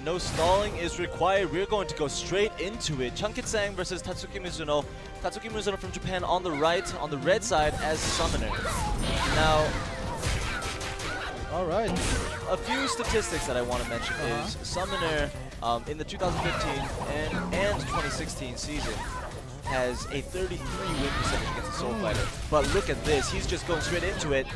no stalling is required. We're going to go straight into it. Chunkitsang versus Tatsuki Mizuno. Tatsuki Mizuno from Japan on the right, on the red side as Summoner. Now, all right. A few statistics that I want to mention is Summoner in the 2015 and 2016 season has a 33 win percentage against the Soul Fighter. But look at this, he's just going straight into it,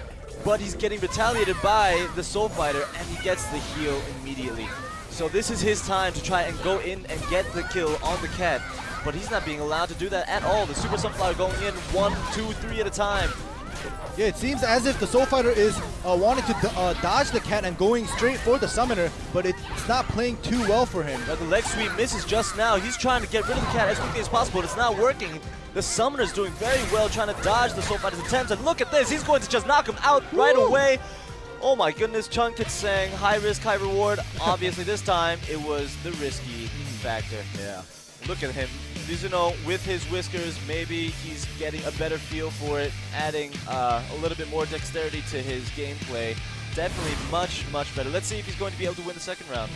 but he's getting retaliated by the Soul Fighter and he gets the heal immediately. So this is his time to try and go in and get the kill on the cat, but he's not being allowed to do that at all. The Super Sunflower going in 1, 2, 3 at a time. Yeah, it seems as if the Soul Fighter is wanting to dodge the cat and going straight for the Summoner, but it's not playing too well for him. But the leg sweep misses just now. He's trying to get rid of the cat as quickly as possible, but it's not working. The Summoner's doing very well trying to dodge the Soul Fighter's attempts, and look at this, he's going to just knock him out right away. Oh my goodness, Chunkitsang, high risk, high reward. Obviously this time, it was the risky factor. Yeah. Look at him. Mizuno with his whiskers, maybe he's getting a better feel for it, adding a little bit more dexterity to his gameplay. Definitely much, much better. Let's see if he's going to be able to win the second round.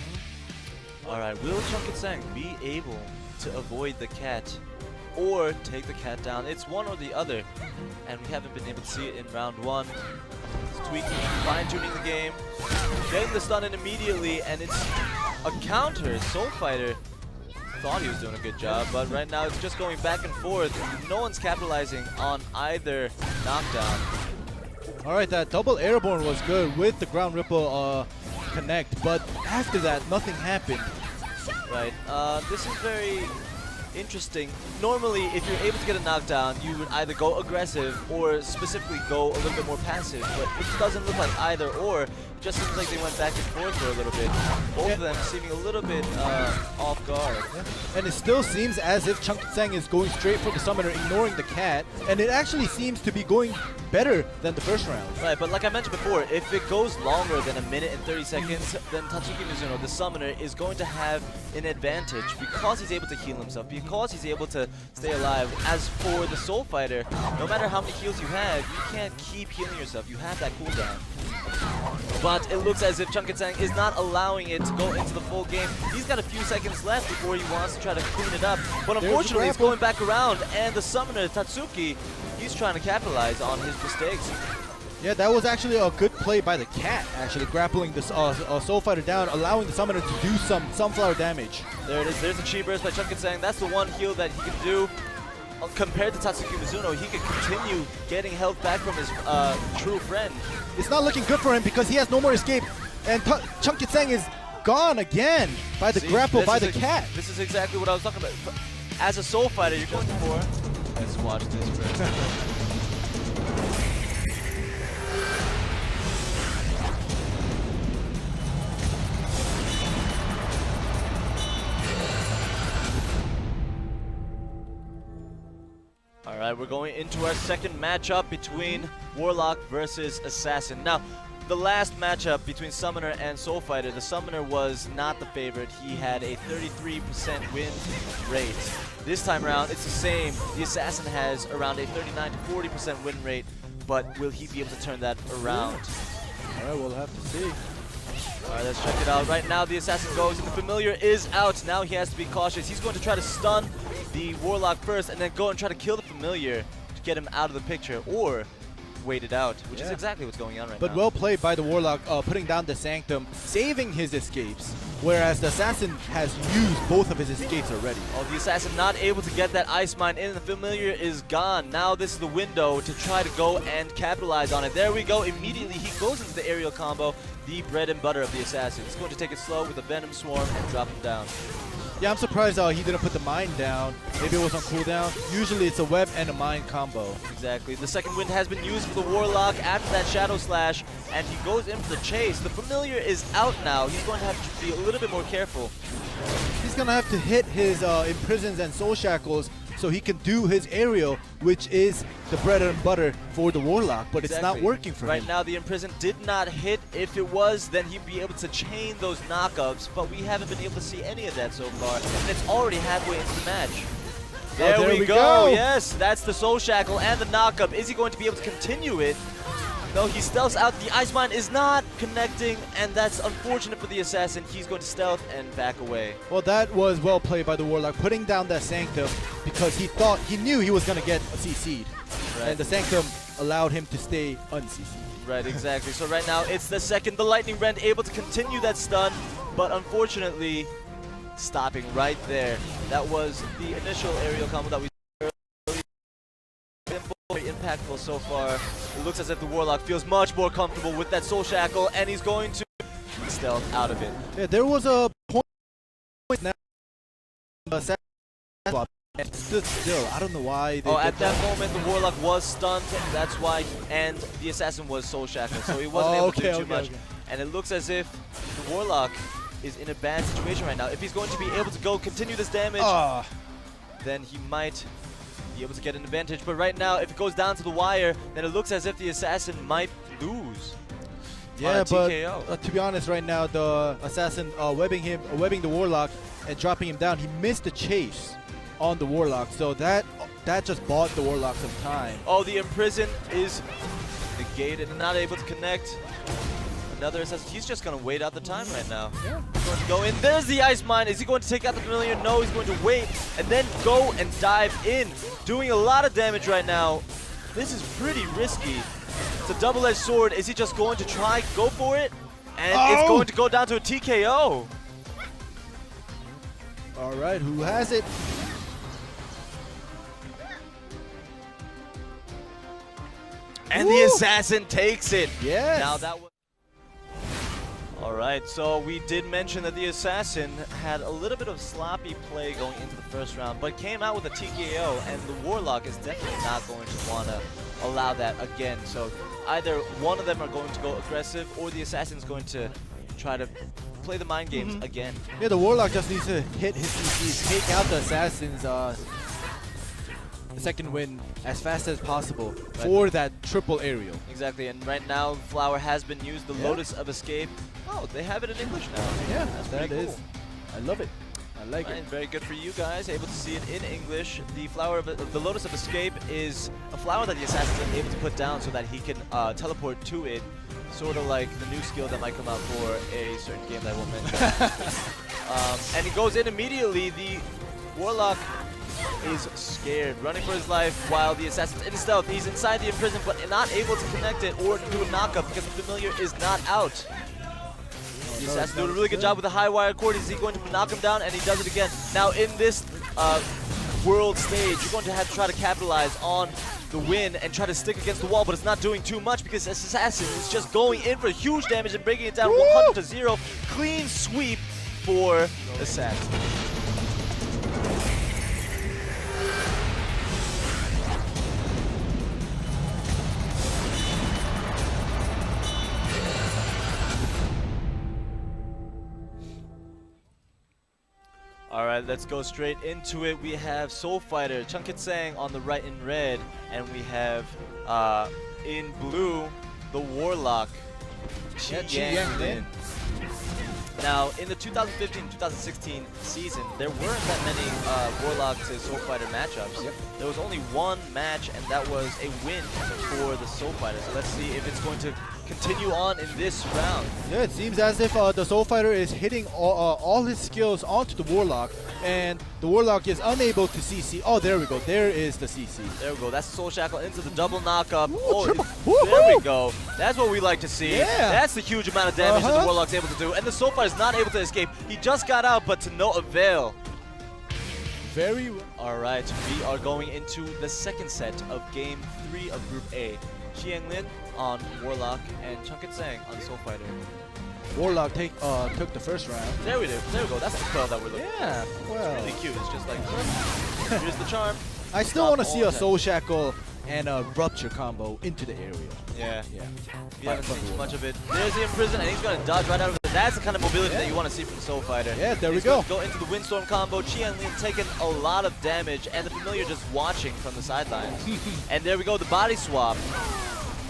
Alright, will Chunkitsang be able to avoid the cat or take the cat down? It's one or the other, and we haven't been able to see it in round one. It's tweaking, fine-tuning the game, getting the stun in immediately, and it's a counter. Soul Fighter thought he was doing a good job, but right now it's just going back and forth. No one's capitalizing on either knockdown. Alright, that double airborne was good with the ground ripple connect, but after that, nothing happened. Right, this is very interesting. Normally, if you're able to get a knockdown, you would either go aggressive or specifically go a little bit more passive, but it doesn't look like either or. It just seems like they went back and forth for a little bit. Both of them seeming a little bit off guard. Yeah. And it still seems as if Chunkitsang is going straight for the Summoner, ignoring the cat, and it actually seems to be going better than the first round. Right, but like I mentioned before, if it goes longer than 1 minute and 30 seconds, then Tatsuki Mizuno, the Summoner, is going to have an advantage because he's able to heal himself, because he's able to stay alive. As for the Soul Fighter, no matter how many heals you have, you can't keep healing yourself. You have that cooldown. But it looks as if Chunkitsang is not allowing it to go into the full game. He's got a few seconds left before he wants to try to clean it up. But unfortunately, it's going back around, and the Summoner, Tatsuki, he's trying to capitalize on his mistakes. Yeah, that was actually a good play by the cat, actually grappling the Soul Fighter down, allowing the Summoner to do some sunflower damage. There it is. There's the Chi Burst by Chunkitsang. That's the one heal that he can do. Compared to Tatsuki Mizuno, he can continue getting health back from his true friend. It's not looking good for him because he has no more escape, and Chunkitsang is gone again by the grapple by the cat. This is exactly what I was talking about. As a Soul Fighter, you're going for... Let's watch this first. Alright, we're going into our second matchup between Warlock versus Assassin. Now, the last matchup between Summoner and Soul Fighter, the Summoner was not the favorite. He had a 33% win rate. This time around, it's the same. The Assassin has around a 39 to 40% win rate, but will he be able to turn that around? Alright, we'll have to see. Alright, let's check it out. Right now, the Assassin goes, and the Familiar is out. Now he has to be cautious. He's going to try to stun the Warlock first, and then go and try to kill the Familiar to get him out of the picture, or wait it out, which is exactly what's going on right now. But well played by the Warlock, putting down the Sanctum, saving his escapes, whereas the Assassin has used both of his escapes already. Oh, the Assassin not able to get that Ice Mine in, the Familiar is gone. Now this is the window to try to go and capitalize on it. There we go, immediately he goes into the aerial combo, the bread and butter of the Assassin. He's going to take it slow with a Venom Swarm and drop him down. Yeah, I'm surprised he didn't put the mine down. Maybe it was on cooldown. Usually it's a web and a mine combo. Exactly. The second wind has been used for the Warlock after that Shadow Slash, and he goes in for the chase. The Familiar is out now. He's going to have to be a little bit more careful. He's going to have to hit his Imprisons and Soul Shackles so he can do his aerial, which is the bread and butter for the Warlock, but it's not working for him. Right now, the Imprison did not hit. If it was, then he'd be able to chain those knockups, but we haven't been able to see any of that so far, and it's already halfway into the match. There we go. Yes, that's the Soul Shackle and the knockup. Is he going to be able to continue it? No, he stealths out. The Ice Mine is not connecting, and that's unfortunate for the Assassin. He's going to stealth and back away. Well, that was well played by the Warlock, putting down that Sanctum because he knew he was going to get a CC'd. Right. And the Sanctum allowed him to stay un-CC'd. Right, exactly. So right now, it's the second. The Lightning Rend able to continue that stun, but unfortunately, stopping right there. That was the initial aerial combo that we saw earlier. Very impactful so far. It looks as if the Warlock feels much more comfortable with that Soul Shackle, and he's going to stealth out of it. Yeah, there was a point now. And stood still. I don't know why. Oh, at that moment, the Warlock was stunned. That's why, and the Assassin was Soul Shackled, so he wasn't able to do too much. And it looks as if the Warlock is in a bad situation right now. If he's going to be able to continue this damage, then he might be able to get an advantage. But right now, if it goes down to the wire, then it looks as if the Assassin might lose. Yeah, but TKO. To be honest, right now the Assassin webbing the Warlock and dropping him down. He missed the chase on the Warlock, so that just bought the Warlock some time. Oh, the Imprison is negated and not able to connect. Another Assassin. He's just going to wait out the time right now. Yeah. He's going to go in. There's the Ice Mine. Is he going to take out the Familiar? No, he's going to wait and then go and dive in. Doing a lot of damage right now. This is pretty risky. It's a double-edged sword. Is he just going to go for it? And it's going to go down to a TKO. All right, who has it? And the Assassin takes it. Yes. Now that was... Alright, so we did mention that the Assassin had a little bit of sloppy play going into the first round, but came out with a TKO, and the Warlock is definitely not going to want to allow that again. So either one of them are going to go aggressive, or the Assassin's going to try to play the mind games again. Yeah, the Warlock just needs to hit his CCs, take out the Assassin's second win as fast as possible for that triple aerial. Exactly, and right now Flower has been used, the Lotus of Escape. Oh, they have it in English now. Yeah, that's that pretty is. cool. I love it. I like it. Very good for you guys, able to see it in English. The flower of the Lotus of Escape is a flower that the Assassin is able to put down so that he can teleport to it, sort of like the new skill that might come out for a certain game that I won't mention. And he goes in immediately. The Warlock is scared, running for his life while the Assassin's in stealth. He's inside the Imprison, but not able to connect it or do a knockup because the Familiar is not out. The Assassin doing a really good job with the high wire cord. Is he going to knock him down? And he does it again. Now in this world stage, you're going to have to try to capitalize on the win and try to stick against the wall, but it's not doing too much because this Assassin is just going in for huge damage and breaking it down 100-0. Clean sweep for Assassin. Alright, let's go straight into it. We have Soul Fighter, Chunkit-sang on the right in red, and we have in blue, the Warlock, Chi Yang Lin. Now, in the 2015-2016 season, there weren't that many Warlock to Soul Fighter matchups. Yep. There was only one match, and that was a win for the Soul Fighter. So let's see if it's going to continue on in this round. Yeah, it seems as if the Soul Fighter is hitting all his skills onto the Warlock, and the Warlock is unable to CC. Oh, there we go. There is the CC. There we go. That's Soul Shackle into the double knockup. Ooh, there we go. That's what we like to see. Yeah. That's the huge amount of damage that the Warlock's able to do. And the Soul Fighter is not able to escape. He just got out, but to no avail. Very well. All right, we are going into the second set of Game 3 of Group A. Chi Yang Lin on Warlock and Chunkit-sang on Soul Fighter. Warlock took the first round. There we go. That's the spell that we're looking for. Yeah, well. It's really cute. It's just like, here's the charm. I still want to see a Soul Shackle and a Rupture combo into the area. Yeah. Yeah. We haven't seen too much of it. There's the Imprison, and he's going to dodge right out of it. That's the kind of mobility that you want to see from the Soul Fighter. Yeah, there we he's go. Go into the Windstorm combo. Chi Yang Lin taking a lot of damage, and the Familiar just watching from the sidelines. And there we go, the body swap.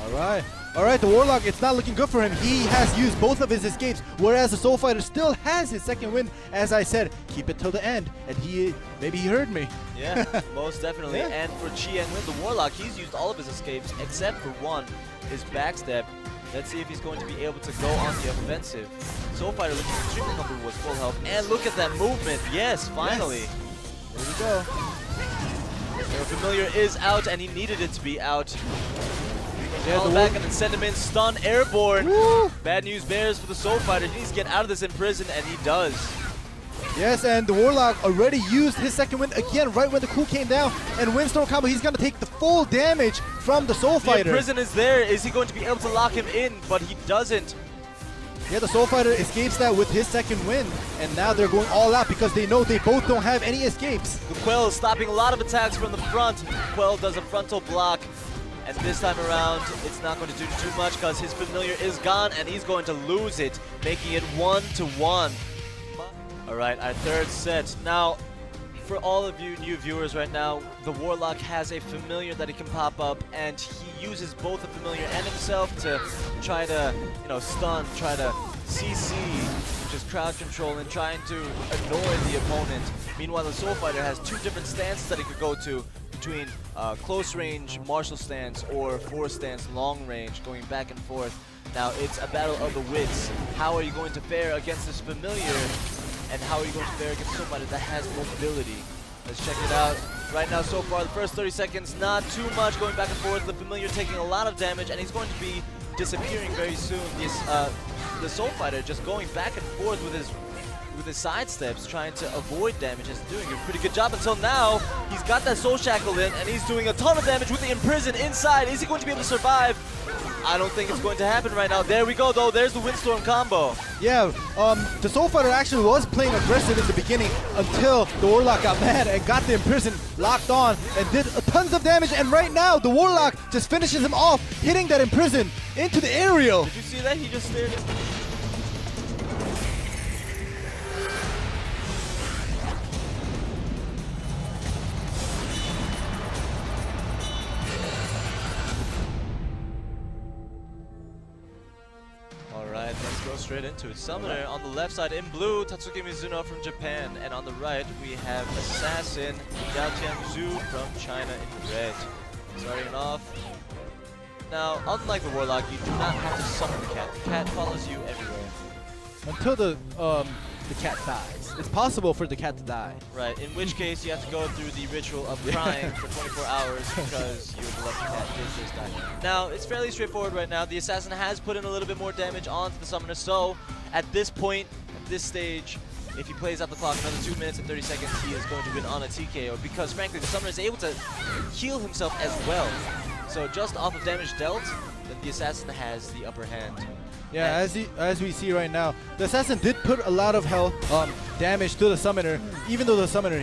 All right. All right, the Warlock, it's not looking good for him. He has used both of his escapes, whereas the Soul Fighter still has his second wind. As I said, keep it till the end. And maybe he heard me. Yeah, most definitely. Yeah. And for Chi and Win, the Warlock, he's used all of his escapes except for one, his backstep. Let's see if he's going to be able to go on the offensive. Soul Fighter looking extremely comfortable with full health. And look at that movement. Yes, finally. Yes. There we go. Their familiar is out, and he needed it to be out. Yeah, Call back and then send him in. Stun, airborne. Woo! Bad news bears for the Soul Fighter. He needs to get out of this imprison, and he does. Yes, and the Warlock already used his second wind again right when the cool came down. And Windstorm combo, he's going to take the full damage from the Soul Fighter. The imprison is there. Is he going to be able to lock him in? But he doesn't. Yeah, the Soul Fighter escapes that with his second wind. And now they're going all out because they know they both don't have any escapes. The Quell is stopping a lot of attacks from the front. Quell does a frontal block. And this time around, it's not going to do too much because his familiar is gone and he's going to lose it, making it 1-1. Alright, our third set. Now, for all of you new viewers right now, the Warlock has a familiar that he can pop up, and he uses both the familiar and himself to try to, stun, try to CC, which is crowd control, and trying to annoy the opponent. Meanwhile, the Soul Fighter has two different stances that he could go to, between close range martial stance or force stance long range, going back and forth. Now it's a battle of the wits. How are you going to fare against this familiar, and how are you going to fare against somebody that has mobility? Let's check it out. Right now, so far, the first 30 seconds, not too much going back and forth. The familiar taking a lot of damage, and he's going to be disappearing very soon. The Soul Fighter just going back and forth with his side steps, trying to avoid damage. He's doing a pretty good job until now. He's got that Soul Shackle in, and he's doing a ton of damage with the Imprison inside. Is he going to be able to survive? I don't think it's going to happen right now. There we go, though. There's the Windstorm combo. Yeah, the Soul Fighter actually was playing aggressive in the beginning until the Warlock got mad and got the Imprison locked on and did tons of damage. And right now, the Warlock just finishes him off, hitting that Imprison into the aerial. Did you see that? He just stared at Let's go straight into it. Summoner on the left side in blue, Tatsuki Mizuno from Japan. And on the right, we have Assassin, Yao Tianzhu from China in red. Starting off. Now, unlike the Warlock, you do not have to summon the cat. The cat follows you everywhere. Until the cat dies. It's possible for the cat to die. Right, in which case you have to go through the ritual of crying for 24 hours because your beloved cat did just die. Now, it's fairly straightforward right now. The Assassin has put in a little bit more damage onto the Summoner, so at this point, at this stage, if he plays out the clock another 2 minutes and 30 seconds, he is going to win on a TKO because, frankly, the Summoner is able to heal himself as well. So just off of damage dealt, then the Assassin has the upper hand. Yeah, as we see right now, the Assassin did put a lot of health damage to the Summoner, even though the Summoner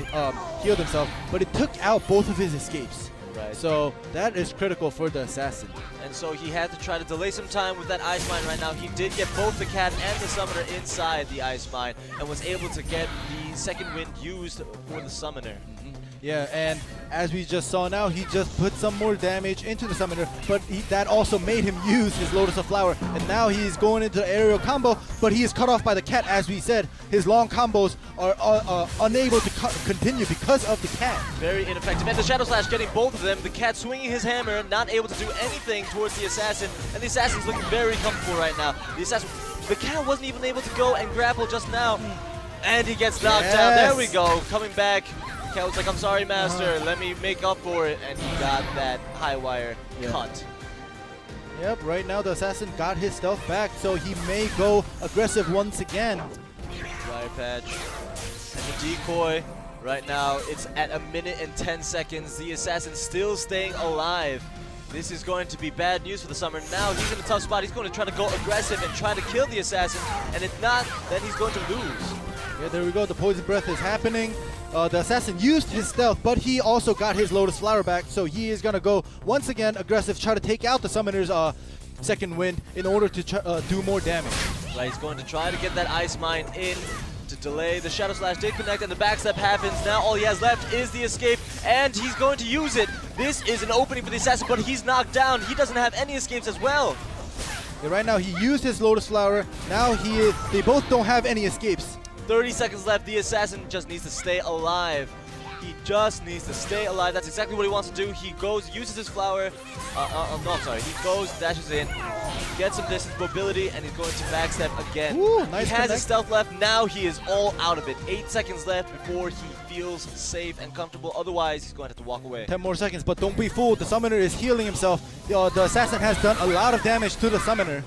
healed himself, but it took out both of his escapes. Right. So that is critical for the Assassin. And so he had to try to delay some time with that Ice Mine right now. He did get both the cat and the Summoner inside the Ice Mine and was able to get the second wind used for the Summoner. Yeah, and as we just saw now, he just put some more damage into the Summoner, but that also made him use his Lotus of Flower, and now he's going into the aerial combo, but he is cut off by the cat. As we said, his long combos are unable to continue because of the cat. Very ineffective, and the Shadow Slash getting both of them. The cat swinging his hammer, not able to do anything towards the Assassin, and the Assassin's looking very comfortable right now. The cat wasn't even able to go and grapple just now, and he gets knocked down. There we go, coming back. Cat was like, I'm sorry, master, let me make up for it, and he got that high wire cut. Yep, right now the Assassin got his stealth back, so he may go aggressive once again. Wire patch. And the decoy, right now, it's at 1 minute and 10 seconds. The Assassin still staying alive. This is going to be bad news for the Summoner. Now he's in a tough spot. He's going to try to go aggressive and try to kill the Assassin, and if not, then he's going to lose. Yeah, there we go. The Poison Breath is happening. The Assassin used his stealth, but he also got his Lotus Flower back, so he is going to go once again aggressive, try to take out the Summoner's second wind in order to do more damage. Right, he's going to try to get that Ice Mine in to delay. The Shadow Slash did connect, and the backstep happens. Now all he has left is the escape, and he's going to use it. This is an opening for the Assassin, but he's knocked down. He doesn't have any escapes as well. Yeah, right now, he used his Lotus Flower. Now they both don't have any escapes. 30 seconds left. The assassin just needs to stay alive. He just needs to stay alive. That's exactly what he wants to do. He goes, uses his flower. No, I'm sorry. He goes, dashes in, gets some distance mobility, and he's going to backstep again. Ooh, nice he has his connect. stealth left. Now he is all out of it. 8 seconds left before he feels safe and comfortable. Otherwise, he's going to have to walk away. 10 more seconds, but don't be fooled. The summoner is healing himself. The assassin has done a lot of damage to the summoner.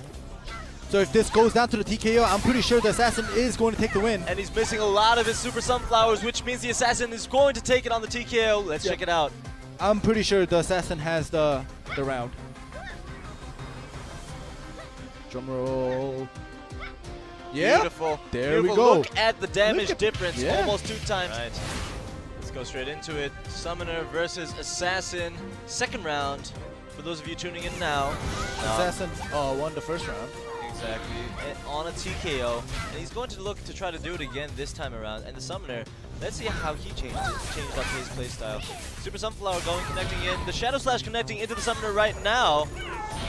So if this goes down to the TKO, I'm pretty sure the assassin is going to take the win. And he's missing a lot of his super sunflowers, which means the assassin is going to take it on the TKO. Let's check it out. I'm pretty sure the assassin has the round. Drum roll. Yeah. Beautiful. There we Beautiful. go. Look at the damage difference. Yeah. Almost 2 times. Right. Let's go straight into it. Summoner versus assassin. Second round. For those of you tuning in now. Assassin won the first round. Exactly. And on a TKO. And he's going to look to try to do it again this time around. And the summoner, let's see how he changed up his playstyle. Super Sunflower going, connecting in. The Shadow Slash connecting into the summoner right now.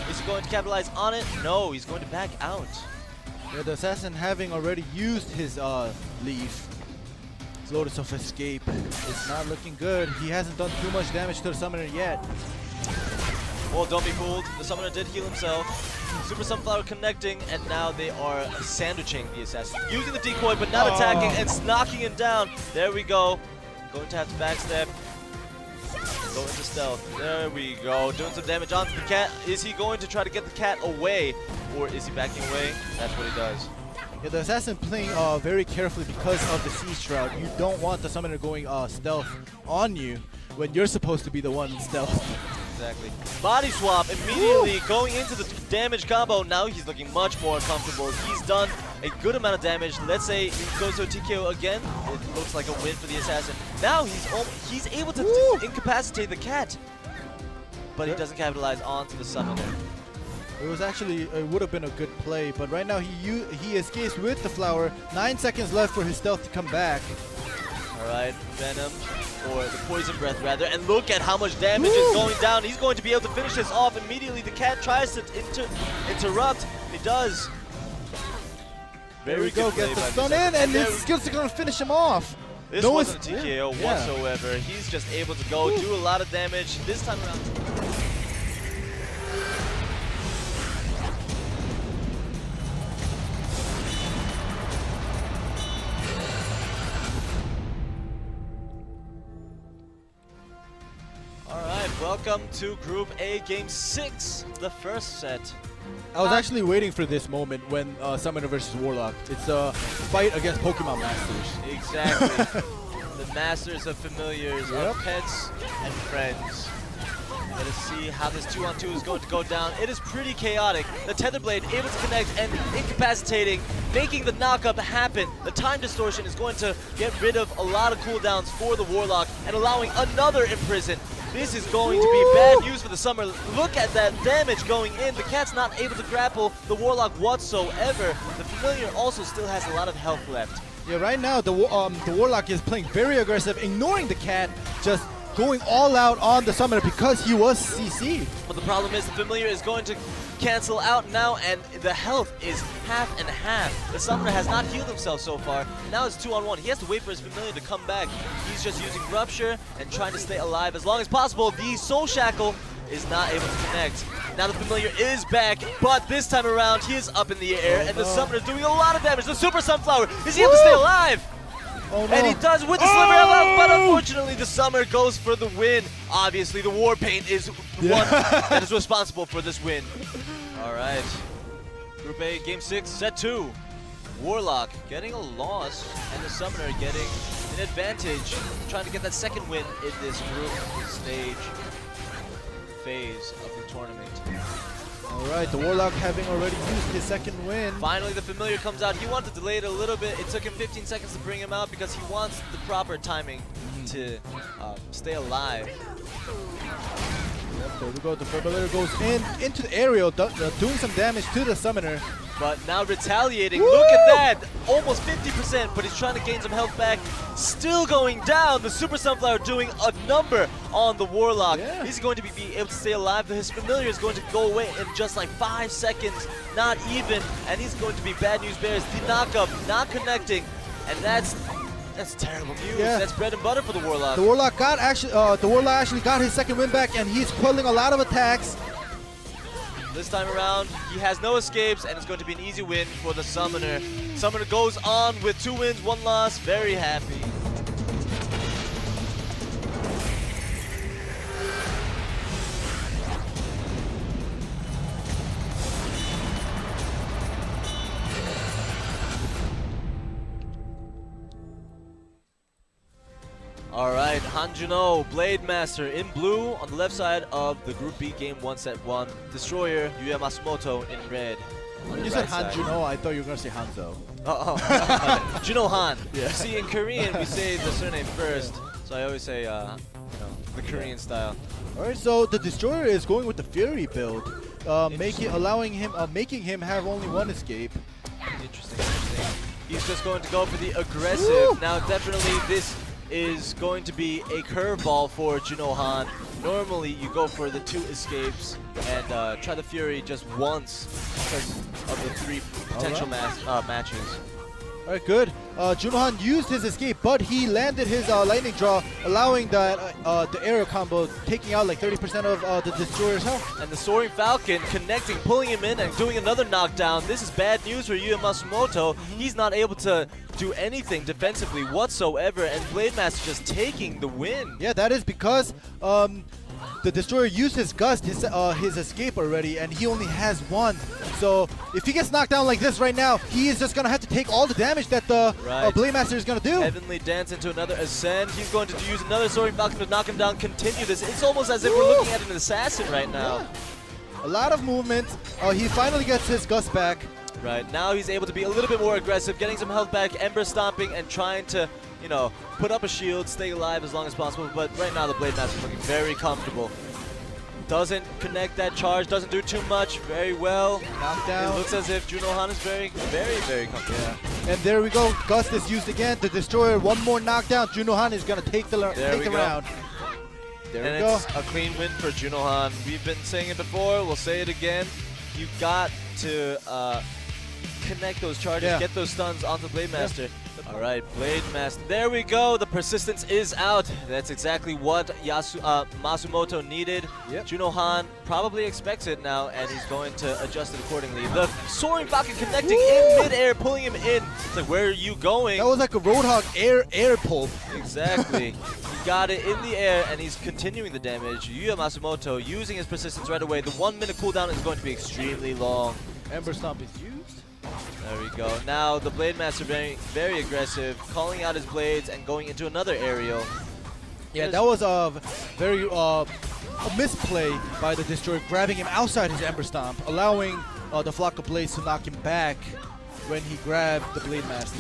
Is he going to capitalize on it? No, he's going to back out. Yeah, the assassin having already used his leaf. His Lotus of Escape. It's not looking good. He hasn't done too much damage to the summoner yet. Well, don't be fooled. The summoner did heal himself. Super Sunflower connecting, and now they are sandwiching the assassin. Using the decoy, but not attacking, and knocking him down. There we go. Going to have to backstep. Go into stealth. There we go. Doing some damage onto the cat. Is he going to try to get the cat away, or is he backing away? That's what he does. Yeah, the assassin playing very carefully because of the Sea Shroud. You don't want the summoner going stealth on you when you're supposed to be the one in stealth. Exactly. Body swap immediately going into the damage combo. Now he's looking much more comfortable. He's done a good amount of damage. Let's say he goes to a TKO again. It looks like a win for the assassin. Now he's able to incapacitate the cat, but he doesn't capitalize onto the summoner. It was actually, it would have been a good play, but right now he escapes with the flower. 9 seconds left for his stealth to come back. Alright, Venom, or the Poison Breath rather, and look at how much damage is going down. He's going to be able to finish this off immediately. The cat tries to interrupt. He does. There we go, gets the stun in, and it's just going to finish him off. This wasn't a TKO whatsoever. He's just able to go do a lot of damage this time around. Welcome to Group A, Game 6, the first set. I was actually waiting for this moment when Summoner versus Warlock. It's a fight against Pokemon Masters. Exactly. The Masters of Familiars, of pets and friends. Let us see how this 2-on-2 is going to go down. It is pretty chaotic. The Tether Blade able to connect and incapacitating, making the knockup happen. The time distortion is going to get rid of a lot of cooldowns for the Warlock and allowing another imprison. This is going to be bad news for the Summer. Look at that damage going in. The cat's not able to grapple the Warlock whatsoever. The Familiar also still has a lot of health left. Yeah, right now the Warlock is playing very aggressive, ignoring the cat, just going all out on the Summoner because he was CC. But the problem is the Familiar is going to cancel out now, and the health is half and half. The Summoner has not healed himself so far. Now it's 2-on-1. He has to wait for his Familiar to come back. He's just using Rupture and trying to stay alive as long as possible. The Soul Shackle is not able to connect. Now the Familiar is back, but this time around he is up in the air, and the Summoner is doing a lot of damage. The Super Sunflower, is he able to stay alive? Oh, no. And he does with the Sliver of Health, but unfortunately the Summer goes for the win. Obviously the War Paint is the one that is responsible for this win. Alright. Group A, Game 6, Set 2. Warlock getting a loss, and the Summoner getting an advantage, trying to get that second win in this group stage phase of the tournament. Alright, the Warlock having already used his second win. Finally, the Familiar comes out. He wanted to delay it a little bit. It took him 15 seconds to bring him out because he wants the proper timing to stay alive. Yep, there we go. The Familiar goes into the aerial, doing some damage to the Summoner. But now retaliating. Woo! Look at that. Almost 50%, but he's trying to gain some health back. Still going down. The Super Sunflower doing a number on the Warlock. Yeah. He's going to be able to stay alive. His familiar is going to go away in just like 5 seconds. Not even. And he's going to be bad news bears. The knockup not connecting. And that's terrible news. Yeah. That's bread and butter for the Warlock. The Warlock actually got his second win back, and he's quelling a lot of attacks. This time around, he has no escapes, and it's going to be an easy win for the Summoner. Summoner goes on with 2 wins, 1 loss. Very happy. All right, Hanjuno, Blade Master in blue on the left side of the Group B game 1 set 1. Destroyer, Yuya Masumoto in red. On the You said right side. Hanjuno, I thought you were going to say Hanzo. Juno Han. Yeah. See, in Korean, we say the surname first, so I always say, the Korean style. Alright, so the Destroyer is going with the Fury build, making him have only 1 escape. Interesting. He's just going to go for the aggressive. Woo! Now, definitely, this is going to be a curveball for Juno Han. Normally, you go for the 2 escapes and try the Fury just once because of the 3 potential matches. Alright, good. Junohan used his escape, but he landed his lightning draw, allowing that the aerial combo, taking out like 30% of the Destroyer's health. And the Soaring Falcon connecting, pulling him in, and doing another knockdown. This is bad news for Yuya Masumoto. He's not able to do anything defensively whatsoever, and Blade Master just taking the win. Yeah, that is because the Destroyer used his gust, his escape already, and he only has 1. So if he gets knocked down like this right now, he is just gonna have to take all the damage that the Blade Master is gonna do. Heavenly Dance into another Ascend. He's going to use another Soaring Falcon to knock him down, continue this. It's almost as if we're looking at an assassin right now. Yeah. A lot of movement. He finally gets his gust back. Right, now he's able to be a little bit more aggressive, getting some health back, Ember stomping, and trying to, put up a shield, stay alive as long as possible. But right now the Blade Master is looking very comfortable. Doesn't connect that charge, doesn't do too much, very well. Knockdown. It looks as if Juno Han is very, very comfortable. Yeah. And there we go. Gust is used again. The Destroyer, 1 more knockdown. Juno Han is going to take the round. There we go. It's a clean win for Juno Han. We've been saying it before, we'll say it again. You got to connect those charges, get those stuns onto Blade Master. All right, Blade Master. There we go. The persistence is out. That's exactly what Masumoto needed. Yep. Juno Han probably expects it now, and he's going to adjust it accordingly. The Soaring Falcon connecting in midair, pulling him in. It's like, where are you going? That was like a Roadhog air pull. Exactly. He got it in the air, and he's continuing the damage. Yuya Masumoto using his persistence right away. The 1 minute cooldown is going to be extremely long. Ember Stomp is used. There we go. Now the Blade Master very aggressive, calling out his blades and going into another aerial. Yeah, that was a very a misplay by the Destroyer, grabbing him outside his Ember Stomp, allowing the Flock of Blades to knock him back when he grabbed the Blade Master.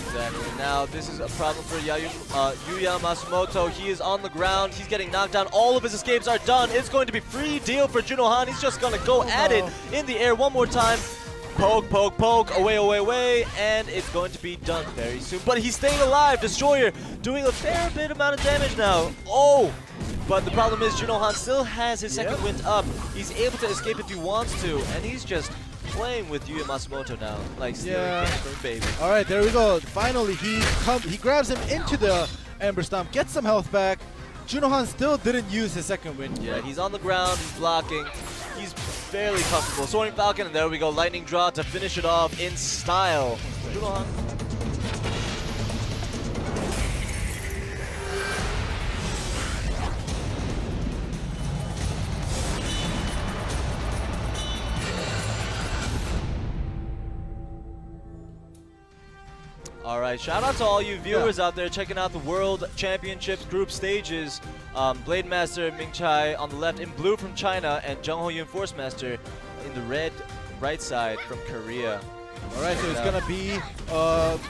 Exactly. Now this is a problem for Yuya Masumoto. He is on the ground. He's getting knocked down. All of his escapes are done. It's going to be free deal for Juno Han. He's just going to go at it in the air 1 more time. Poke, poke, poke, away, and it's going to be done very soon. But he's staying alive. Destroyer doing a fair bit amount of damage now. Oh! But the problem is Juno Han still has his second wind up. He's able to escape if he wants to, and he's just playing with Yuya Masumoto now, like stealing candy from a baby. All right, there we go. Finally, he grabs him into the Ember Stomp, gets some health back. Juno Han still didn't use his second wind. Yeah, he's on the ground, he's blocking. He's fairly comfortable. Soaring Falcon, and there we go. Lightning Draw to finish it off in style. Juno Han. All right, shout out to all you viewers out there checking out the World Championships group stages. Blade Master Ming Chai on the left in blue from China, and Jung Ho Yoon Force Master in the red right side from Korea. All right, so it's gonna be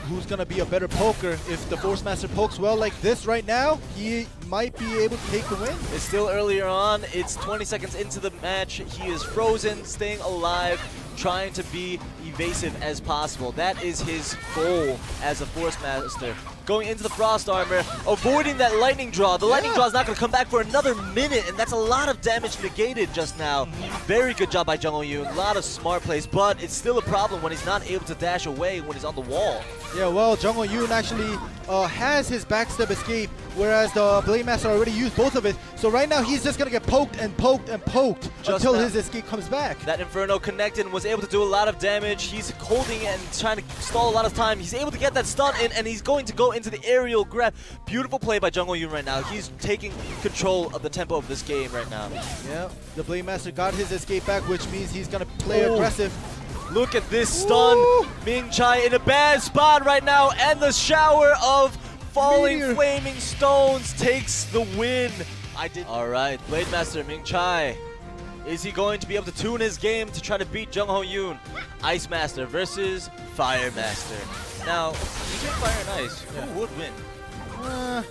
who's gonna be a better poker. If the Force Master pokes well like this right now, he might be able to take the win. It's still earlier on. It's 20 seconds into the match. He is frozen, staying alive, trying to be evasive as possible. That is his goal as a Force Master. Going into the Frost Armor, avoiding that Lightning Draw. The Lightning Draw is not going to come back for another minute, and that's a lot of damage negated just now. Very good job by Jung Ho-yoon. A lot of smart plays, but it's still a problem when he's not able to dash away when he's on the wall. Yeah, well, Jung Ho-yoon actually has his backstep escape, whereas the Blade Master already used both of it. So right now, he's just going to get poked and poked and poked until his escape comes back. That Inferno connected and was able to do a lot of damage. He's holding and trying to stall a lot of time. He's able to get that stun in, and he's going to go into the aerial grab. Beautiful play by Jung Ho-yoon right now. He's taking control of the tempo of this game right now. Yeah, the Blade Master got his escape back, which means he's going to play aggressive. Look at this stun. Ming Chai in a bad spot right now, and the shower of falling flaming stones takes the win. All right, Blade Master Ming Chai. Is he going to be able to tune his game to try to beat Jung Ho-yoon? Ice Master versus Fire Master. Now, between Fire and Ice, who would win? I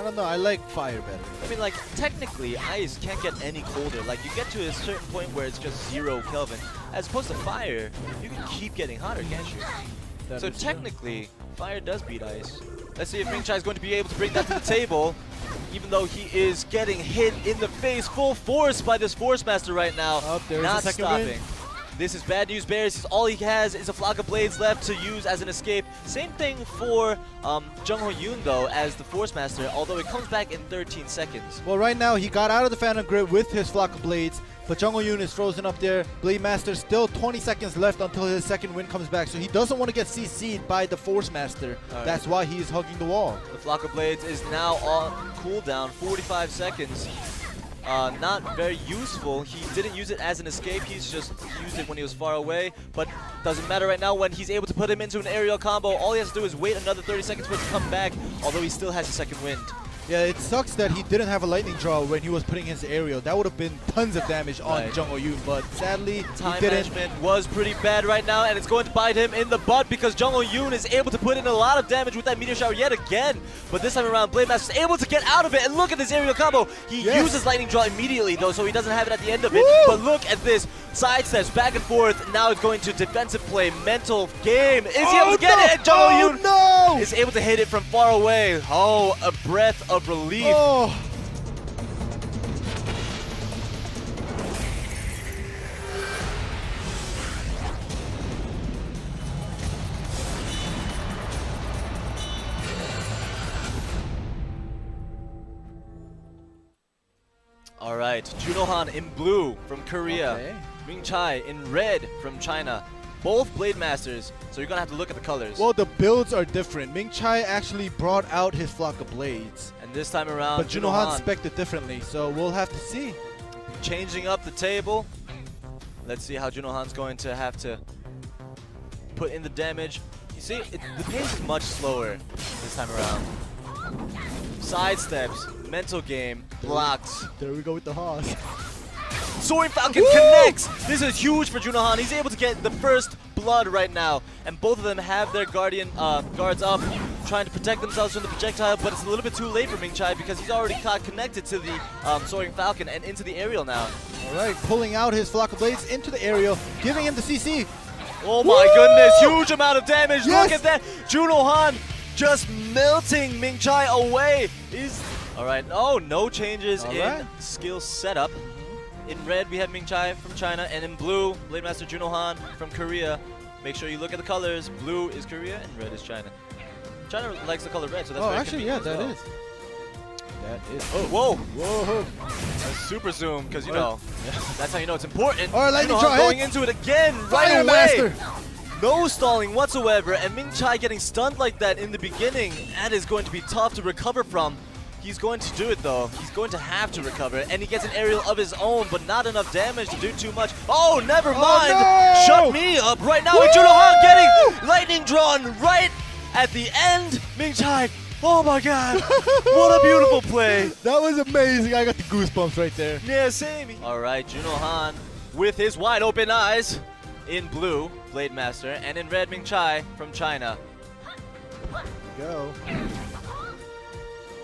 don't know. I like Fire better. I mean, like, technically, Ice can't get any colder. Like, you get to a certain point where it's just 0 Kelvin. As opposed to Fire, you can keep getting hotter, can't you? So technically, Fire does beat Ice. Let's see if Ming Chai is going to be able to bring that to the table. Even though he is getting hit in the face full force by this Force Master right now. Not stopping. Win. This is bad news bears. All he has is a flock of blades left to use as an escape. Same thing for Jung Ho-yoon though, as the Force Master, although it comes back in 13 seconds. Well, right now he got out of the Phantom Grid with his flock of blades, but Jung Ho-yoon is frozen up there. Blade Master still 20 seconds left until his second win comes back, so he doesn't want to get CC'd by the Force Master. That's why he is hugging the wall. The flock of blades is now on cooldown, 45 seconds. Not very useful. He didn't use it as an escape. He's just used it when he was far away. But doesn't matter right now when he's able to put him into an aerial combo. All he has to do is wait another 30 seconds for it to come back, although he still has a second wind. Yeah, it sucks that he didn't have a lightning draw when he was putting his aerial. That would have been tons of damage on Jung Ho-yoon, but sadly, time management was pretty bad right now, and it's going to bite him in the butt because Jung Ho-yoon is able to put in a lot of damage with that meteor shower yet again. But this time around, Blade Master is able to get out of it, and look at this aerial combo. He uses lightning draw immediately though, so he doesn't have it at the end of it. But look at this. Sidesteps back and forth. Now it's going to defensive play, mental game. Is he able to get it? And Jung Ho-yoon is able to hit it from far away. Oh, a breath of relief. All right, Junohan in blue from Korea. Ming Chai in red from China. Both Blade Masters, so you're going to have to look at the colors. Well, the builds are different. Ming Chai actually brought out his flock of blades. And this time around, but Junohan spec'd it differently, so we'll have to see. Changing up the table. Let's see how Junohan's going to have to put in the damage. You see, the pace is much slower this time around. Sidesteps, mental game, blocks. There we go with the Haas. Soaring Falcon connects! This is huge for Junohan. He's able to get the first blood right now. And both of them have their guardian guards up, trying to protect themselves from the projectile, but it's a little bit too late for Ming Chai because he's already got connected to the Soaring Falcon and into the aerial now. Alright, pulling out his flock of blades into the aerial, giving him the CC. Oh my goodness, huge amount of damage. Look at that. Junohan just melting Ming Chai away. Alright, no changes in skill setup. In red, we have Ming Chai from China, and in blue, Blade Master Junohan from Korea. Make sure you look at the colors. Blue is Korea, and red is China. China likes the color red, so that's very convenient. That is. Oh, whoa! A super zoom, because you know, that's how you know it's important. All right, lightning draw going into it again, right away. Master. No stalling whatsoever, and Ming Chai getting stunned like that in the beginning, that is going to be tough to recover from. He's going to do it though. He's going to have to recover, and he gets an aerial of his own, but not enough damage to do too much. Oh, never mind. No! Shut me up right now. Junohan getting lightning drawn right at the end. Ming Chai. Oh my God. What a beautiful play. That was amazing. I got the goosebumps right there. Yeah, same. All right, Junohan with his wide open eyes. in blue, Blade Master, and in red, Ming Chai from China. Go.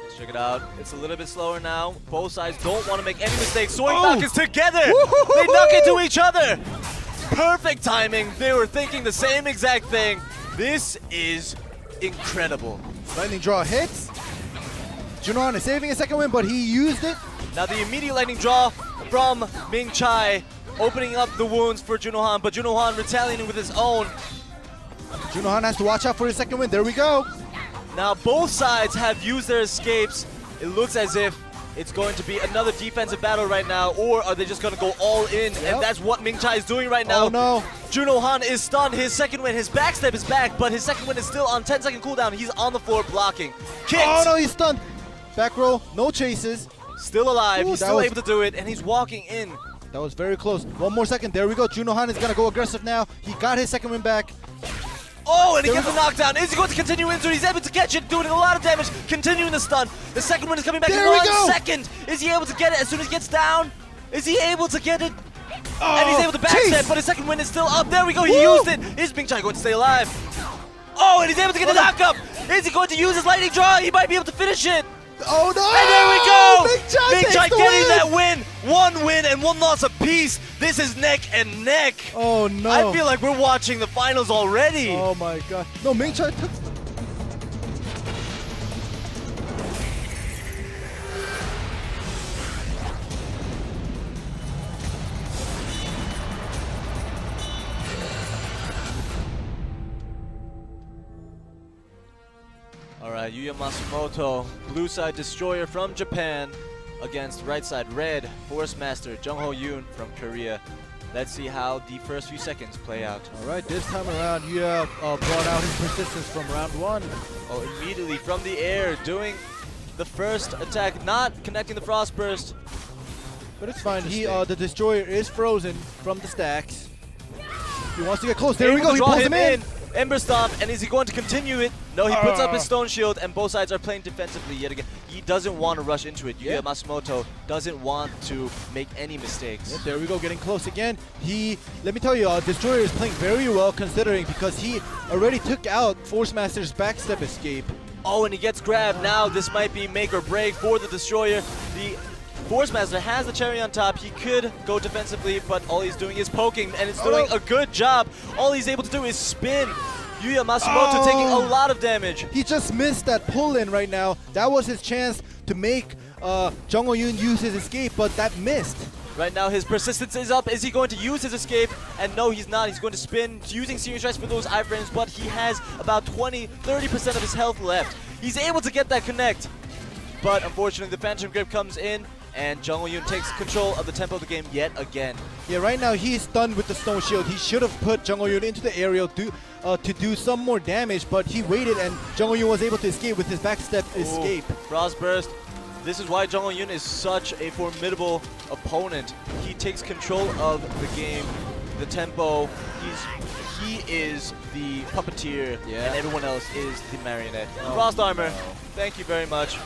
Let's check it out. It's a little bit slower now. Both sides don't want to make any mistakes. Soaring Falcons together! They knock into each other! Perfect timing. They were thinking the same exact thing. This is incredible. Lightning draw hits. Junohan is saving a second win, but he used it. Now the immediate lightning draw from Ming Chai, opening up the wounds for Junohan, but Junohan retaliating with his own. Junohan has to watch out for his second win. There we go. Now both sides have used their escapes. It looks as if it's going to be another defensive battle right now, or are they just going to go all in? Yep. And that's what Ming Chai is doing right now. Oh no. Junohan is stunned. His second win, his backstep is back, but his second win is still on 10-second cooldown. He's on the floor blocking. Kicked. Oh no, he's stunned. Back row, no chases. Still alive. Ooh, he's that still was- able to do it, and he's walking in. That was very close. One more second. There we go. Junohan is going to go aggressive now. He got his second win back. Oh, and he There gets we a knockdown. Is he going to continue into it? He's able to catch it, doing a lot of damage, continuing the stun. The second one is coming back There in we 1 go. second. Is he able to get it as soon as he gets down? Is he able to get it? Oh, And he's able to backstep, chase. but his second win is still up. There we go. He Woo. used it. Is Ming Chai going to stay alive? Oh, and he's able to get the knockup. Is he going to use his lightning draw? He might be able to finish it. Oh no! And there we go! Ming Chai takes the getting win. that win. 1 win and 1 loss apiece. This is neck and neck. Oh no! I feel like we're watching the finals already. Oh my god! No, Ming Chai took. All right, Yuya Matsumoto, blue side destroyer from Japan, against right side red force master Jung Ho Yoon from Korea. Let's see how the first few seconds play out. All right, this time around, Yuya brought out his persistence from round 1. Oh, immediately from the air, doing the first attack, not connecting the frost burst. But it's fine. The destroyer is frozen from the stacks. He wants to get close. There we Able go. to He draw pulls him in. Ember Stomp, and is he going to continue it? No, he puts up his stone shield, and both sides are playing defensively yet again. He doesn't want to rush into it. Yuya Matsumoto doesn't want to make any mistakes. Yep, there we go, getting close again. Let me tell you, Destroyer is playing very well considering, because he already took out Force Master's backstep escape. Oh, and he gets grabbed. Now this might be make or break for the Destroyer. The Force Master has the cherry on top. He could go defensively, but all he's doing is poking, and it's doing a good job. All he's able to do is spin. Yuya Matsumoto taking a lot of damage. He just missed that pull-in right now. That was his chance to make Jung Ho Yoon use his escape, but that missed. Right now his persistence is up. Is he going to use his escape? And no, he's not. He's going to spin, using Searing Strikes for those iframes, but he has about 20-30% of his health left. He's able to get that connect, but unfortunately the Phantom Grip comes in, and Jung Ho Yoon takes control of the tempo of the game yet again. Yeah, right now he's stunned with the Stone Shield. He should have put Jung Ho Yoon into the aerial to do some more damage, but he waited, and Jung Ho Yoon was able to escape with his backstep escape. Frost Burst. This is why Jung Ho Yoon is such a formidable opponent. He takes control of the game, the tempo. He is the puppeteer, and everyone else is the marionette. Frost Armor, thank you very much.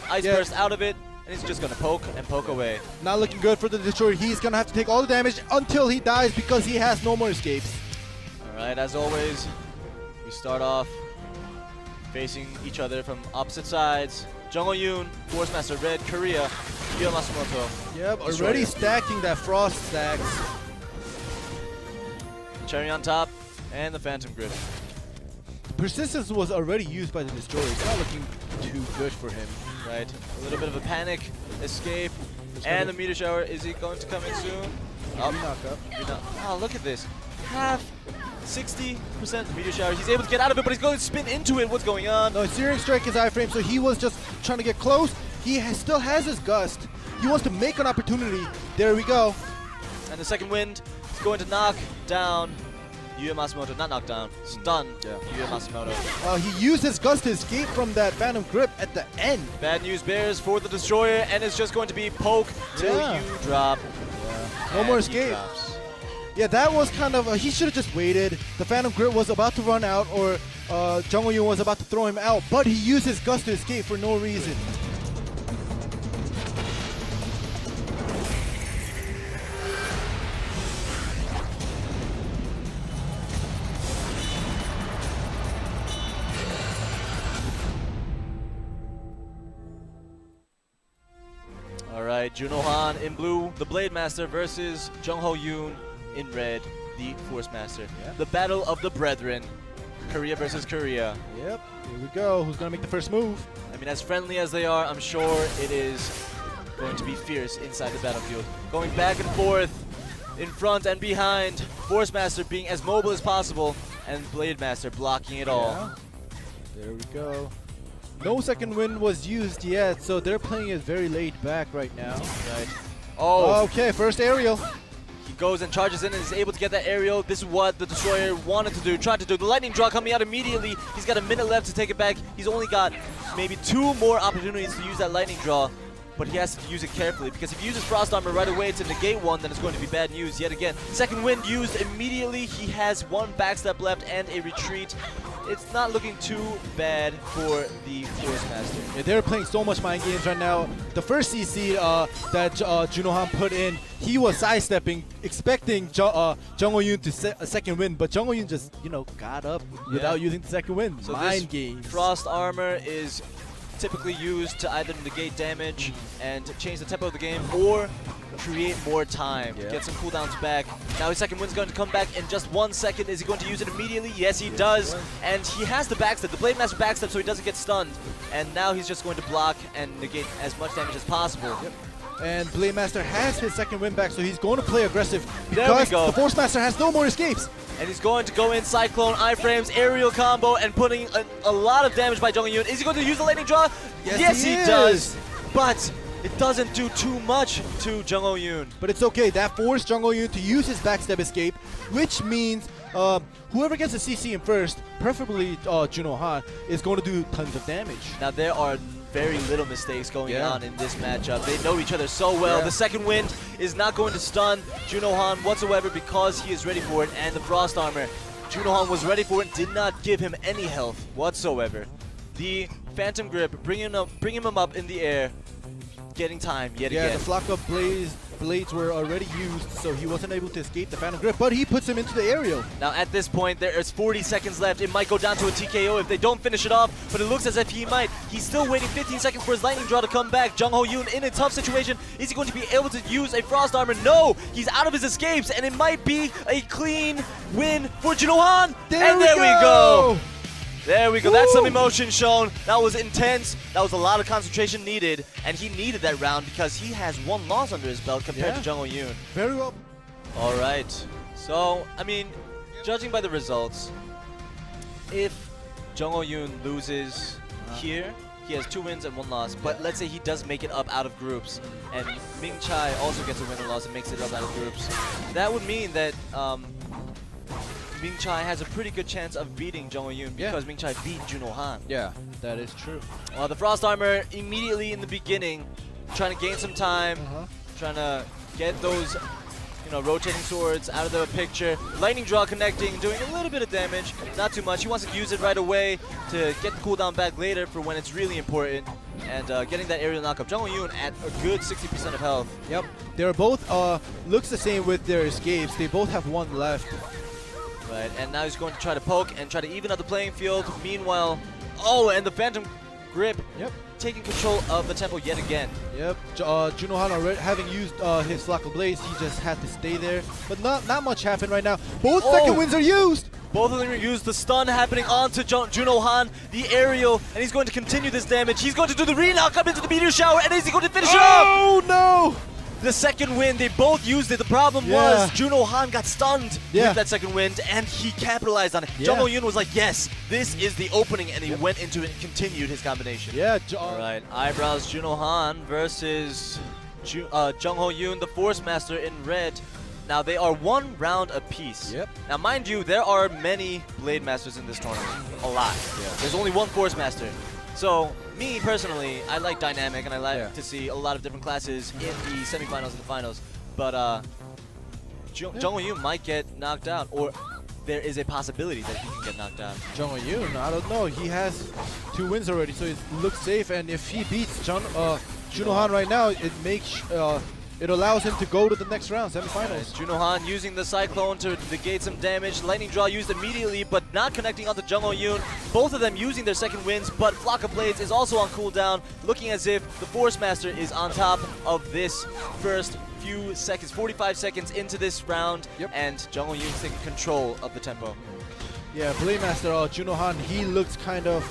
Ice Burst out of it, and he's just gonna poke and poke away. Not looking good for the Destroyer. He's gonna have to take all the damage until he dies, because he has no more escapes. Alright, as always, we start off facing each other from opposite sides. Jung Ho Yoon, Force Master Red, Korea, Yuya Matsumoto. Yep, Destroyer. already stacking that Frost stacks. Cherry on top, and the Phantom Grip. Persistence was already used by the Destroyer. It's not looking too good for him. Right, a little bit of a panic, escape, and the meteor shower. Is he going to come in soon? Oh, oh, look at this. Half 60% meteor shower. He's able to get out of it, but he's going to spin into it. What's going on? No, Searing Strike his iframe, so he was just trying to get close. He still has his Gust. He wants to make an opportunity. There we go. And the second wind is going to knock down Yuya Matsumoto. Not knock down, stun Yuya Matsumoto. He used his Gust to escape from that Phantom Grip at the end. Bad news bears for the Destroyer, and it's just going to be poke till you drop. No more escape. Yeah, that was kind of, he should have just waited. The Phantom Grip was about to run out, or Jung Ho Yoon was about to throw him out, but he used his Gust to escape for no reason. Juno Han in blue, the Blade Master, versus Jung Ho Yoon in red, the Force Master. Yeah. The battle of the brethren. Korea versus Korea. Yep, here we go. Who's gonna make the first move? I mean, as friendly as they are, I'm sure it is going to be fierce inside the battlefield. Going back and forth, in front and behind. Force Master being as mobile as possible, and Blade Master blocking it all. Yeah. There we go. No second wind was used yet, so they're playing it very laid back right now. Right. Oh. Okay, first aerial. He goes and charges in and is able to get that aerial. This is what the Destroyer wanted to do, tried to do. The lightning draw coming out immediately. He's got a minute left to take it back. He's only got maybe 2 more opportunities to use that lightning draw, but he has to use it carefully, because if he uses Frost Armor right away to negate one, then it's going to be bad news yet again. Second wind used immediately. He has 1 backstep left and a retreat. It's not looking too bad for the Force Master. Yeah, they're playing so much mind games right now. The first CC that Juno Han put in, he was sidestepping, expecting Jung Ho Yoon to set a second wind, but Jung Ho Yoon just, got up without using the second wind. So mind games. Frost Armor is typically used to either negate damage and change the tempo of the game, or create more time, get some cooldowns back. Now his second wind's going to come back in just 1 second. Is he going to use it immediately? Yes, he does. And he has the backstep, the Blade Master backstep, so he doesn't get stunned. And now he's just going to block and negate as much damage as possible. Yep. And Blade Master has his second wind back, so he's going to play aggressive There we because go. the Force Master has no more escapes. And he's going to go in Cyclone, iframes, aerial combo, and putting a lot of damage by Jung Ho Yoon. Is he going to use the lightning draw? Yes, he does. But it doesn't do too much to Jung Ho Yoon. But it's okay. That forced Jung Ho Yoon to use his backstep escape, which means whoever gets a CC in first, preferably Juno Han, is going to do tons of damage. Now there are very little mistakes going on in this matchup. They know each other so well. The second wind is not going to stun Juno Han whatsoever because he is ready for it, and the Frost Armor, Juno Han was ready for it, did not give him any health whatsoever. The Phantom Grip, bringing him up in the air, getting time yet again. Yeah, the flock of blades were already used, so he wasn't able to escape the Phantom Grip, but he puts him into the aerial. Now at this point, there is 40 seconds left. It might go down to a TKO if they don't finish it off, but it looks as if he might. He's still waiting 15 seconds for his lightning draw to come back. Jung Ho Yoon in a tough situation. Is he going to be able to use a Frost Armor? No! He's out of his escapes, and it might be a clean win for Juno Han. There we go! There we go. That's some Woo! emotion shown. That was intense. That was a lot of concentration needed, and he needed that round because he has 1 loss under his belt compared to Jung Ho Yoon. Very well. All right. So, I mean, judging by the results, if Jung Ho Yoon loses here, he has 2 wins and 1 loss. But let's say he does make it up out of groups, and Ming Chai also gets a win or loss and makes it up out of groups. That would mean that Ming Chai has a pretty good chance of beating Jung Ho Yoon because Ming Chai beat Juno Han. Yeah, that is true. The Frost Armor immediately in the beginning, trying to gain some time, trying to get those rotating swords out of the picture. Lightning draw connecting, doing a little bit of damage, not too much. He wants to use it right away to get the cooldown back later for when it's really important. And getting that aerial knockup. Jung Ho Yoon at a good 60% of health. Yep, they're both looks the same with their escapes. They both have 1 left. Right, and now he's going to try to poke and try to even out the playing field. Meanwhile, and the Phantom Grip taking control of the tempo yet again. Yep, Juno Han already having used his Flock of Blades, he just had to stay there. But not much happened right now. Both second winds are used! Both of them are used. The stun happening onto Juno Han, the aerial, and he's going to continue this damage. He's going to do the re-knock up into the meteor shower, and is he going to finish it off? Oh no! The second wind, they both used it. The problem was Juno Han got stunned with that second wind, and he capitalized on it. Jung Ho Yoon was like, yes, this is the opening, and he went into it and continued his combination. Yeah. All right, Eyebrows Juno Han versus Jung Ho Yoon, the Force Master in red. Now, they are 1 round apiece. Yep. Now, mind you, there are many Blade Masters in this tournament. A lot. Yeah. There's only 1 Force Master. So, me personally, I like dynamic, and I like to see a lot of different classes in the semifinals and the finals. But Jung Ho Yoon might get knocked out, or there is a possibility that he can get knocked out. Jung Ho Yoon, I don't know. He has 2 wins already, so it looks safe. And if he beats Juno Han right now, it makes it allows him to go to the next round, semifinals. Junohan using the Cyclone to negate some damage. Lightning Draw used immediately, but not connecting onto Jung Ho-yoon. Both of them using their second wins, but Flock of Blades is also on cooldown, looking as if the Force Master is on top of this first few seconds, 45 seconds into this round, and Jung Ho-yoon's taking control of the tempo. Yeah, Blade Master Junohan, he looks kind of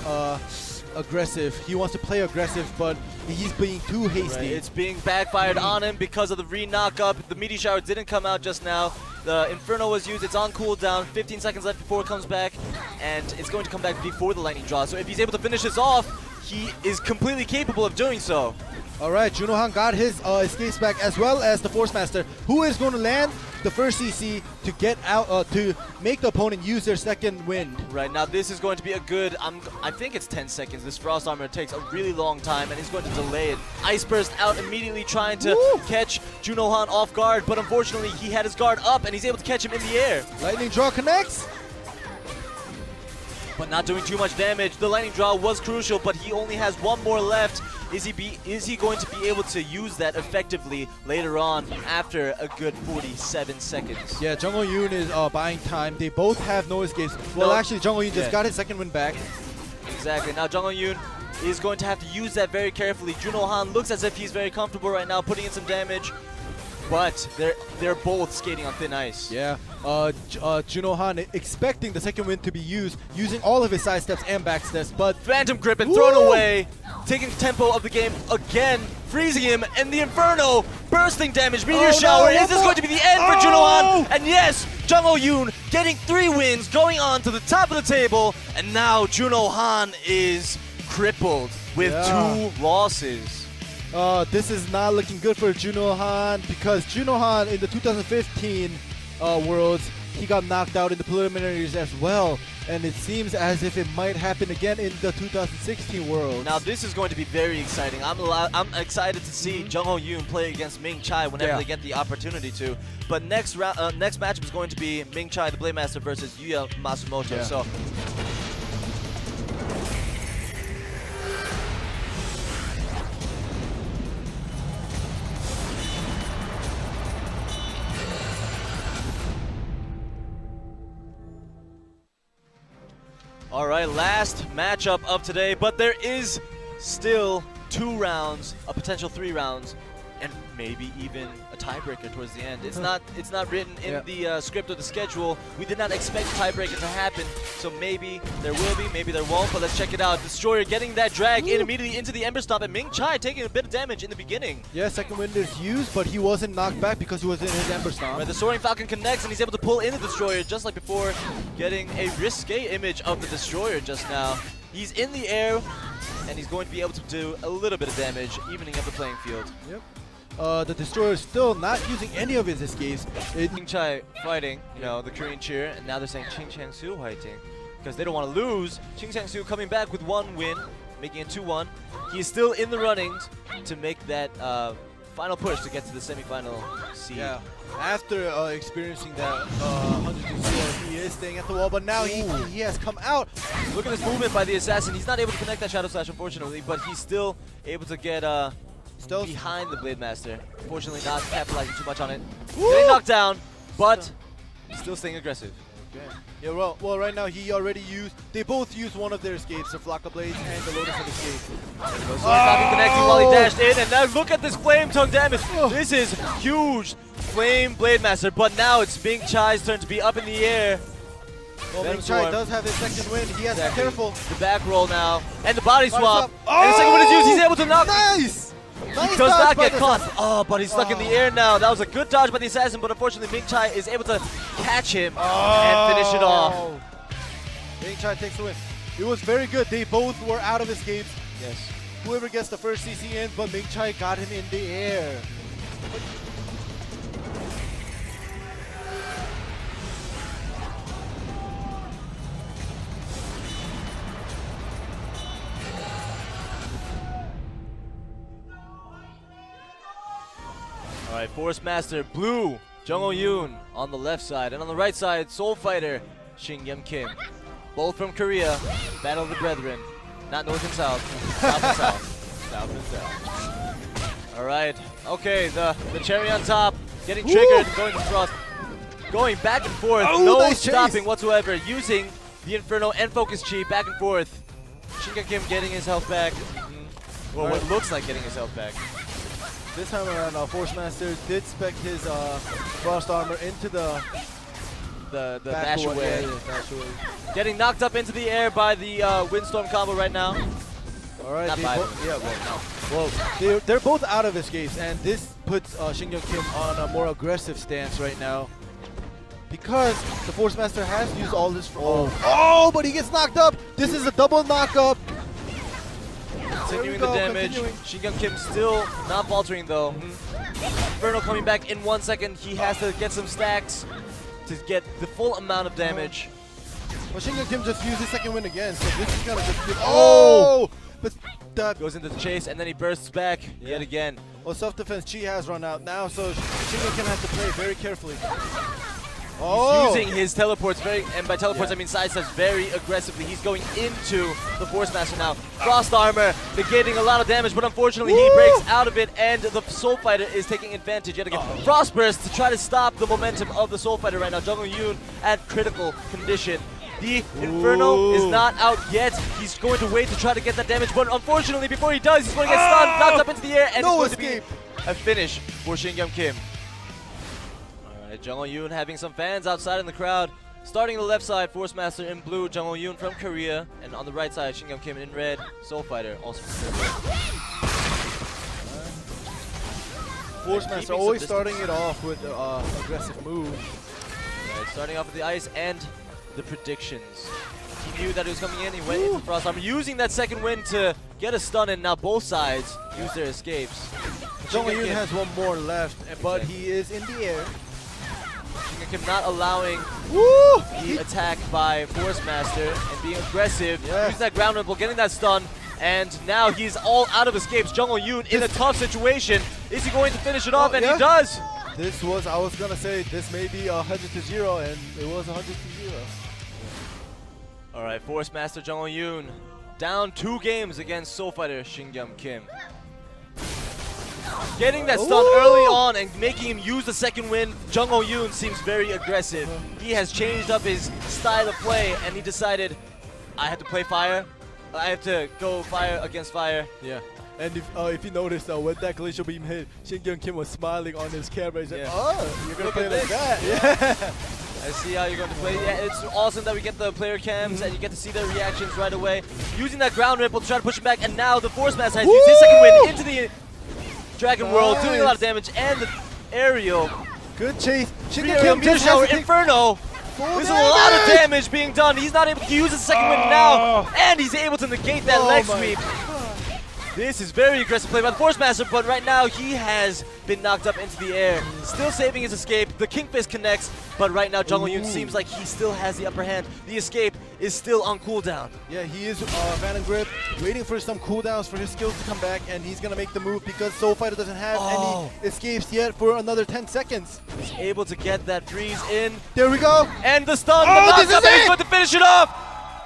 aggressive. He wants to play aggressive, but he's being too hasty. Right. It's being backfired on him because of the re-knock-up. The Meteor Shower didn't come out just now. The Inferno was used. It's on cooldown. 15 seconds left before it comes back, and it's going to come back before the Lightning Draw. So if he's able to finish this off, he is completely capable of doing so. All right, Junohan got his escapes back, as well as the Force Master, who is going to land the first CC to get out, to make the opponent use their second wind. Right, now this is going to be a good, I think it's 10 seconds. This Frost Armor takes a really long time, and he's going to delay it. Ice Burst out immediately, trying to catch Junohan off guard, but unfortunately he had his guard up, and he's able to catch him in the air. Lightning Draw connects, but not doing too much damage. The Lightning Draw was crucial, but he only has one more left. Is he going to be able to use that effectively later on after a good 47 seconds? Yeah, Jung Ho-yoon is buying time. They both have no escapes. Well, actually, Jung Ho-yoon just got his second win back. Exactly. Now Jung Ho-yoon is going to have to use that very carefully. Junohan looks as if he's very comfortable right now, putting in some damage. But they're both skating on thin ice. Yeah, Junohan expecting the second win to be used, using all of his side steps and back steps, but Phantom Grip and thrown away, taking tempo of the game again, freezing him, and the Inferno bursting damage. Meteor Shower. Is this going to be the end for Junohan? And yes, Jung Ho-yoon getting 3 wins, going on to the top of the table, and now Junohan is crippled with 2 losses. This is not looking good for Junohan, because Junohan in the 2015 Worlds, he got knocked out in the preliminaries as well, and it seems as if it might happen again in the 2016 Worlds. Now this is going to be very exciting. I'm excited to see Jung Ho-yoon play against Ming Chai whenever they get the opportunity to. But next matchup is going to be Ming Chai, the Blade Master, versus Yuya Masumoto. So. All right, last matchup of today, but there is still 2 rounds, a potential 3 rounds, and maybe even a tiebreaker towards the end. It's not written in the script or the schedule. We did not expect a tiebreaker to happen, so maybe there will be, maybe there won't, but let's check it out. Destroyer getting that drag in immediately into the Ember Stomp, and Ming Chai taking a bit of damage in the beginning. Yeah, second wind is used, but he wasn't knocked back because he was in his Ember Stomp. Right, the Soaring Falcon connects, and he's able to pull in the Destroyer just like before, getting a risque image of the Destroyer just now. He's in the air, and he's going to be able to do a little bit of damage, evening up the playing field. Yep. The Destroyer is still not using any of his escapes. Ming Chai fighting, you know, the Korean cheer, and now they're saying Ching Chang-soo fighting, because they don't want to lose. Ching Chang-soo coming back with 1 win, making it 2-1. He is still in the runnings to make that final push to get to the semifinal seed. Yeah. After experiencing that 100-0, he is staying at the wall, but now he has come out. Look at this movement by the Assassin. He's not able to connect that Shadow Slash, unfortunately, but he's still able to get behind the Blade Master. Unfortunately, not capitalizing too much on it. Getting knocked down, but still staying aggressive. Okay. Yeah, well, right now he already they both used one of their escapes, the Flock of Blades and the Lotus of Escape. Falcon connecting while he dashed in, and now look at this Flame Tongue damage. This is huge. Flame Blade Master, but now it's Ming Chai's turn to be up in the air. Well, Ming Chai does have his second win. He has to be careful. The back roll now, and the body swap. And the second one is used. He's able to knock. Nice! He does not get caught. Oh, but he's stuck in the air now. That was a good dodge by the Assassin, but unfortunately Ming Chai is able to catch him and finish it off. Ming Chai takes the win. It was very good. They both were out of escapes. Yes. Whoever gets the first CC in, but Ming Chai got him in the air. All right, Force Master, blue, Jung Ho-yoon on the left side, and on the right side, Soul Fighter, Shin Yeom Kim. Both from Korea, Battle of the Brethren. Not North and South, South and South. South and South. All right, Okay, the cherry on top, getting triggered, going to Frost. Going back and forth, Oh, no nice stopping chase. whatsoever, using the Inferno and Focus Chi back and forth. Shinga Kim getting his health back. Well, what looks like getting his health back. This time around, Force Master did spec his Frost Armor into the dash away. Yeah, dash away. Getting knocked up into the air by the Windstorm combo right now. All right, Not they by both, them. yeah, well, they're both out of escapes, and this puts Shinga Kim on a more aggressive stance right now. Because the Force Master has used all this. Oh, but he gets knocked up. This is a double knockup. Continuing the damage. Shinga Kim still not faltering though. Inferno coming back in 1 second. He has to get some stacks to get the full amount of damage. Well, Shinga Kim just used his second win again, so this is gonna just give. Oh! But that Goes into the chase and then he bursts back yet again. well, self-defense Chi has run out now, so Shinga Kim has to play very carefully. Oh! He's using his teleports and by teleports I mean side steps very aggressively. He's going into the Force Master now. Frost Armor negating a lot of damage, but unfortunately he breaks out of it and the Soul Fighter is taking advantage yet again. Frost Burst to try to stop the momentum of the Soul Fighter right now. Jungle Yoon at critical condition. The Inferno is not out yet. He's going to wait to try to get that damage, but unfortunately before he does, he's going to get stunned, knocked up into the air, and No it's going escape. to be a finish for Shinga Kim. Alright, Jungle Yoon having some fans outside in the crowd. Starting on the left side, Force Master in blue, Jungle Yoon from Korea, and on the right side, Shinga Kim in red, Soul Fighter also from Korea. Force Master always starting it off with aggressive move. Right, starting off with the ice and the predictions. He knew that it was coming in, he went into Frost Armor, using that second wind to get a stun, and now both sides use their escapes. Jungle Shinga Yoon Kim- has one more left, but he is in the air. Shinga Kim not allowing Woo! the attack by Force Master and being aggressive, Yes. using that ground ripple, getting that stun, and now he's all out of escapes. Jungle Yoon in a tough situation. Is he going to finish it off? And yeah. he does! This was, I was gonna say, this may be 100-0, and it was 100-0. Alright, Force Master Jungle Yoon down 2 games against Soul Fighter Shinga Kim. Getting that stun early on and making him use the second wind, Jungle Yoon seems very aggressive. He has changed up his style of play and he decided, I have to play fire. I have to go fire against fire. Yeah. And if you notice, when that Glacial Beam hit, Shinga Kim was smiling on his camera. He's like, Yeah. oh, you're gonna Look play at like this. that. Yeah. I see how you're going to play. Yeah, it's awesome that we get the player cams and you get to see their reactions right away. Using that ground ripple to try to push him back, and now the Force Master has used his second wind into the Dragon World, doing a lot of damage, and the aerial. Good chase. Free Shinga aerial Kim meteor just shower has to take Inferno. full There's a lot of damage. damage being done. He's not able to use his second wind now, and he's able to negate that Oh leg my sweep. This is very aggressive play by the Force Master, but right now he has been knocked up into the air. Still saving his escape. The King Fist connects, but right now Jungle Yoon seems like he still has the upper hand. The escape is still on cooldown. Yeah, he is Van and Grip, waiting for some cooldowns for his skills to come back, and he's gonna make the move because Soul Fighter doesn't have any escapes yet for another 10 seconds. He's able to get that freeze in, There we go. and the stun, Oh, the this knock up, is and he's it! going to finish it off.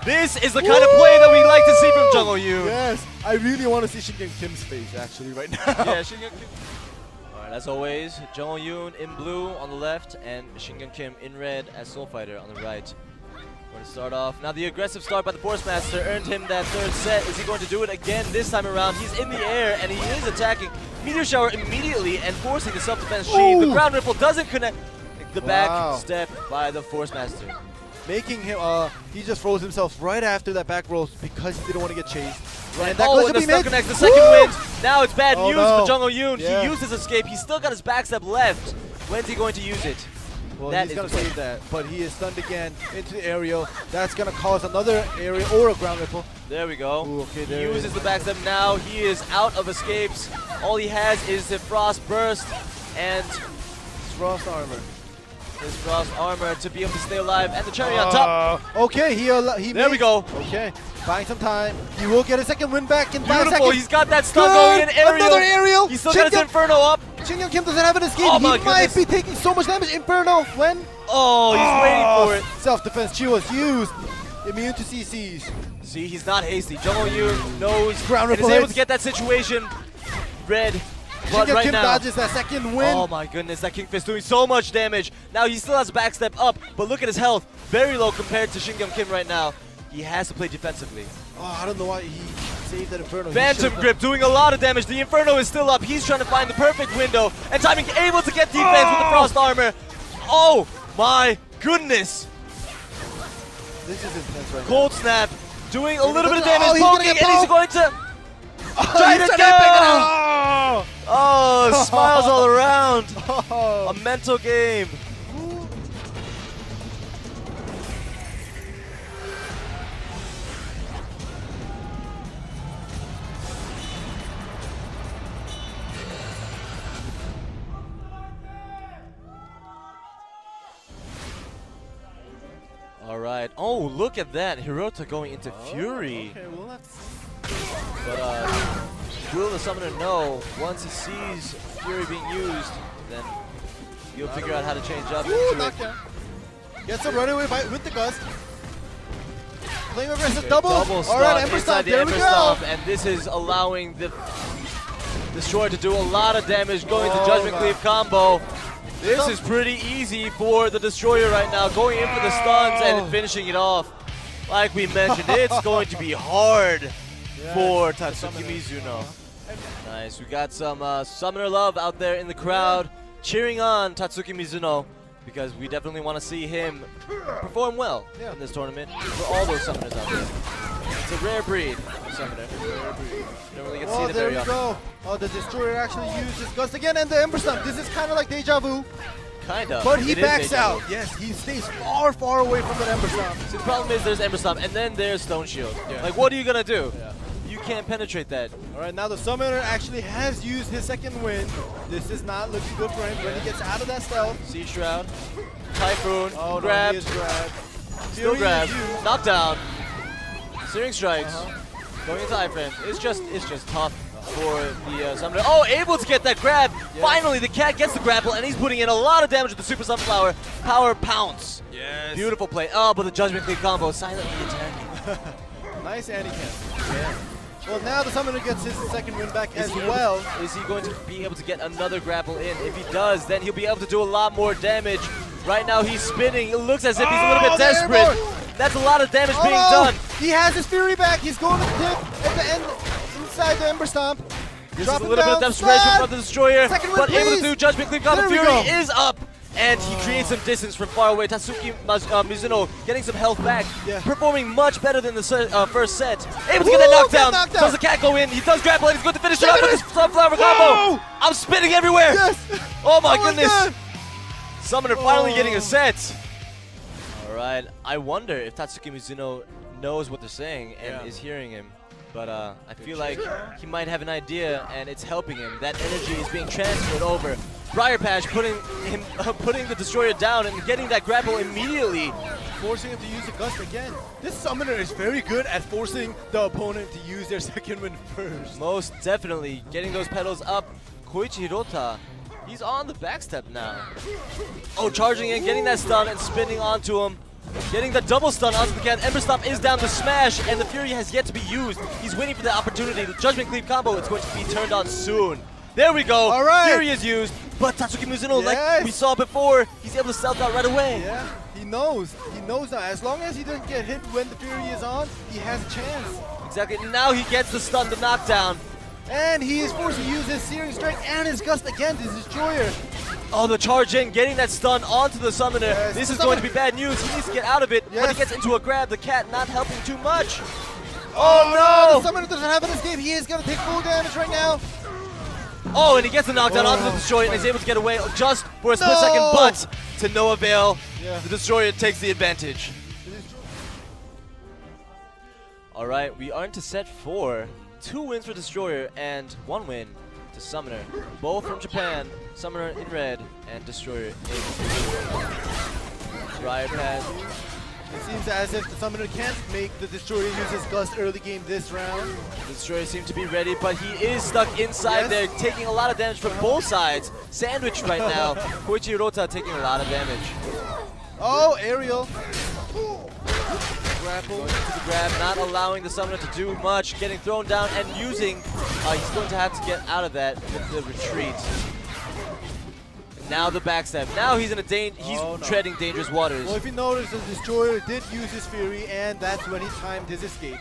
This is the kind of play that we like to see from Jungle Yoon. Yes, I really want to see Shinga Kim's face actually right now. Yeah, Shinga Kim. Alright, as always, Jungle Yoon in blue on the left and Shinga Kim in red as Soul Fighter on the right. We're going to start off. Now the aggressive start by the Force Master earned him that third set. Is he going to do it again this time around? He's in the air and he is attacking Meteor Shower immediately and forcing the self-defense Chi. The ground ripple doesn't connect. The back step by the Force Master. Making him, he just froze himself right after that back roll because he didn't want to get chased. Right. And that Oh, Glacial and the Beam stun hit. connects. The second Woo! wind. Now it's bad news no. for Jungle Yoon. Yeah. He used his escape. He's still got his backstep left. When's he going to use it? Well, That he's is gonna the play. save that, but he is stunned again into the aerial. That's gonna cause another aerial or a ground ripple. There we go. Ooh, okay, He there it uses is. the backstep now. He is out of escapes. All he has is the Frost Burst and It's Frost Armor. his Frost Armor to be able to stay alive. And the cherry on top. Okay, he There we go. Okay, buying some time. He will get a second win back in 5 Beautiful. seconds. He's got that stun going in. Aerial. Another aerial. He's still got his Inferno up. Shinga Kim doesn't have an escape. Oh he my might goodness. be taking so much damage. Inferno when? Oh, he's waiting for it. Self-defense. She was used. Immune to CCs. See, he's not hasty. Jungle Yoon knows Ground and is ripple able hits. to get that situation. Red but Shingen right Kim now, dodges that second win. oh my goodness, that King Fist doing so much damage. Now he still has a backstep up, but look at his health. Very low compared to Shingen Kim right now. He has to play defensively. Oh, I don't know why he saved that Inferno. He Phantom should've Grip doing a lot of damage. The Inferno is still up. He's trying to find the perfect window. And Timing able to get defense with the Frost Armor. Oh my goodness. This is intense right Cold Snap doing a little bit of Oh, damage, he's gonna poking, get and he's poked. going to now. try He's to trying pick it go. up. Oh, smiles all around. Oh. A mental game. All right. Oh, look at that. Hirota going into Fury. Okay, we'll have to see. But will the summoner know once he sees Fury being used, then he'll figure out how to change up Ooh, into it. knockdown. Gets a runaway fight with the Gust. Playing aggressive Okay, double. Double All right, stomp Ember inside Stomp. the There we Ember go. Stomp, and this is allowing the Destroyer to do a lot of damage going to Oh, Judgment God. Cleave combo. This Stop. is pretty easy for the Destroyer right now, going in for the stuns and finishing it off. Like we mentioned, it's going to be hard for Tatsuki Mizuno. Nice, we got some Summoner love out there in the crowd cheering on Tatsuki Mizuno because we definitely want to see him perform well in this tournament for all those Summoners out there. It's a rare breed, Summoner. Rare breed. You don't really get to see Oh, them there very we often. go. Oh, the Destroyer actually used his Gust again and the Ember Stomp. This is kind of like Deja Vu, Kind of. but he It is backs Deja out. Vu. Yes, he stays far, far away from that Ember Stomp. See, the problem is there's Ember Stomp and then there's Stone Shield. Yeah. Like, what are you going to do? Yeah. You can't penetrate that. All right, now the Summoner actually has used his second win. This is not looking good for him when he gets out of that stealth. Sea Shroud, Typhoon, Oh, no, he grabbed, is grabbed. still Fury is grabbed, used. knockdown, Searing Strikes, Uh-huh. going into iframe. It's just tough for the Summoner. Oh, able to get that grab. Yes. Finally, the cat gets the grapple, and he's putting in a lot of damage with the Super Sunflower. Power pounce. Yes. Beautiful play. Oh, but the Judgment Cleave combo silently attacking. Nice anti-cancel. Yeah. Well, now the Summoner gets his second win back as he well. Is he going to be able to get another grapple in? If he does, then he'll be able to do a lot more damage. Right now, he's spinning. It looks as if he's a little bit Oh, the desperate. airborne. That's a lot of damage Oh, being no. done. He has his Fury back. He's going to tip at the end inside the Ember Stomp. This Drop is a him little bit of down, desperation slide. from the Destroyer, Second win, but able to please. do Judgment Cleave combo. There we Fury go. is up, and he creates some distance from far away. Tatsuki Mizuno getting some health back, Yeah. performing much better than the first set. Able to get that Ooh, knockdown. get knocked Does out. the cat go in? He does grapple, and he's going to finish it up with Finish. his Sunflower Whoa. combo. I'm spinning everywhere. Yes. Oh my That was goodness. good. Summoner finally Oh. getting a set. All right, I wonder if Tatsuki Mizuno knows what they're saying and is hearing him. But I feel like he might have an idea, and it's helping him. That energy is being transferred over. Briar Patch putting the Destroyer down and getting that grapple immediately. Forcing him to use the Gust again. This Summoner is very good at forcing the opponent to use their second win first. Most definitely getting those pedals up. Koichi Hirota, he's on the backstep now. Oh, charging in, getting that stun and spinning onto him. Getting the double stun onto the cat. Ember Stomp is down to smash, and the Fury has yet to be used. He's waiting for the opportunity. The Judgment Cleave combo is going to be turned on soon. There we go. All right. Fury is used, but Tatsuki Mizuno, like Yes. we saw before, he's able to stealth out right away. Yeah, he knows. He knows now. As long as he doesn't get hit when the Fury is on, he has a chance. Exactly. Now he gets the stun, the knockdown. And he is forced to use his Searing Strike and his Gust again to Destroyer. Oh, the charge in, getting that stun onto the Summoner. Yes. This is The going to Summoner- be bad news. He needs to get out of it. When Yes. he gets into a grab, the cat not helping too much. Oh no! The Summoner doesn't have an escape. He is going to take full damage right now. Oh, and he gets the knockdown onto the Oh. Destroyer and is able to get away just for a split No! second, but to no avail. Yeah. The Destroyer takes the advantage. All right, we are into set 4. 2 wins for Destroyer and 1 win to Summoner. Both from Japan. Summoner in red and Destroyer in blue. Briar Patch. It seems as if the Summoner can't make the Destroyer use his Gust early game this round. The Destroyer seems to be ready, but he is stuck inside Yes. there, taking a lot of damage from both sides. Sandwiched right now. Koichi Hirota taking a lot of damage. Oh, aerial. grapple. Going into the grab, not allowing the summoner to do much, getting thrown down and using. He's going to have to get out of that with the retreat. Now the backstep. Now he's in a he's treading dangerous waters. Well, if you notice, the Destroyer did use his Fury, and that's when he timed his escape.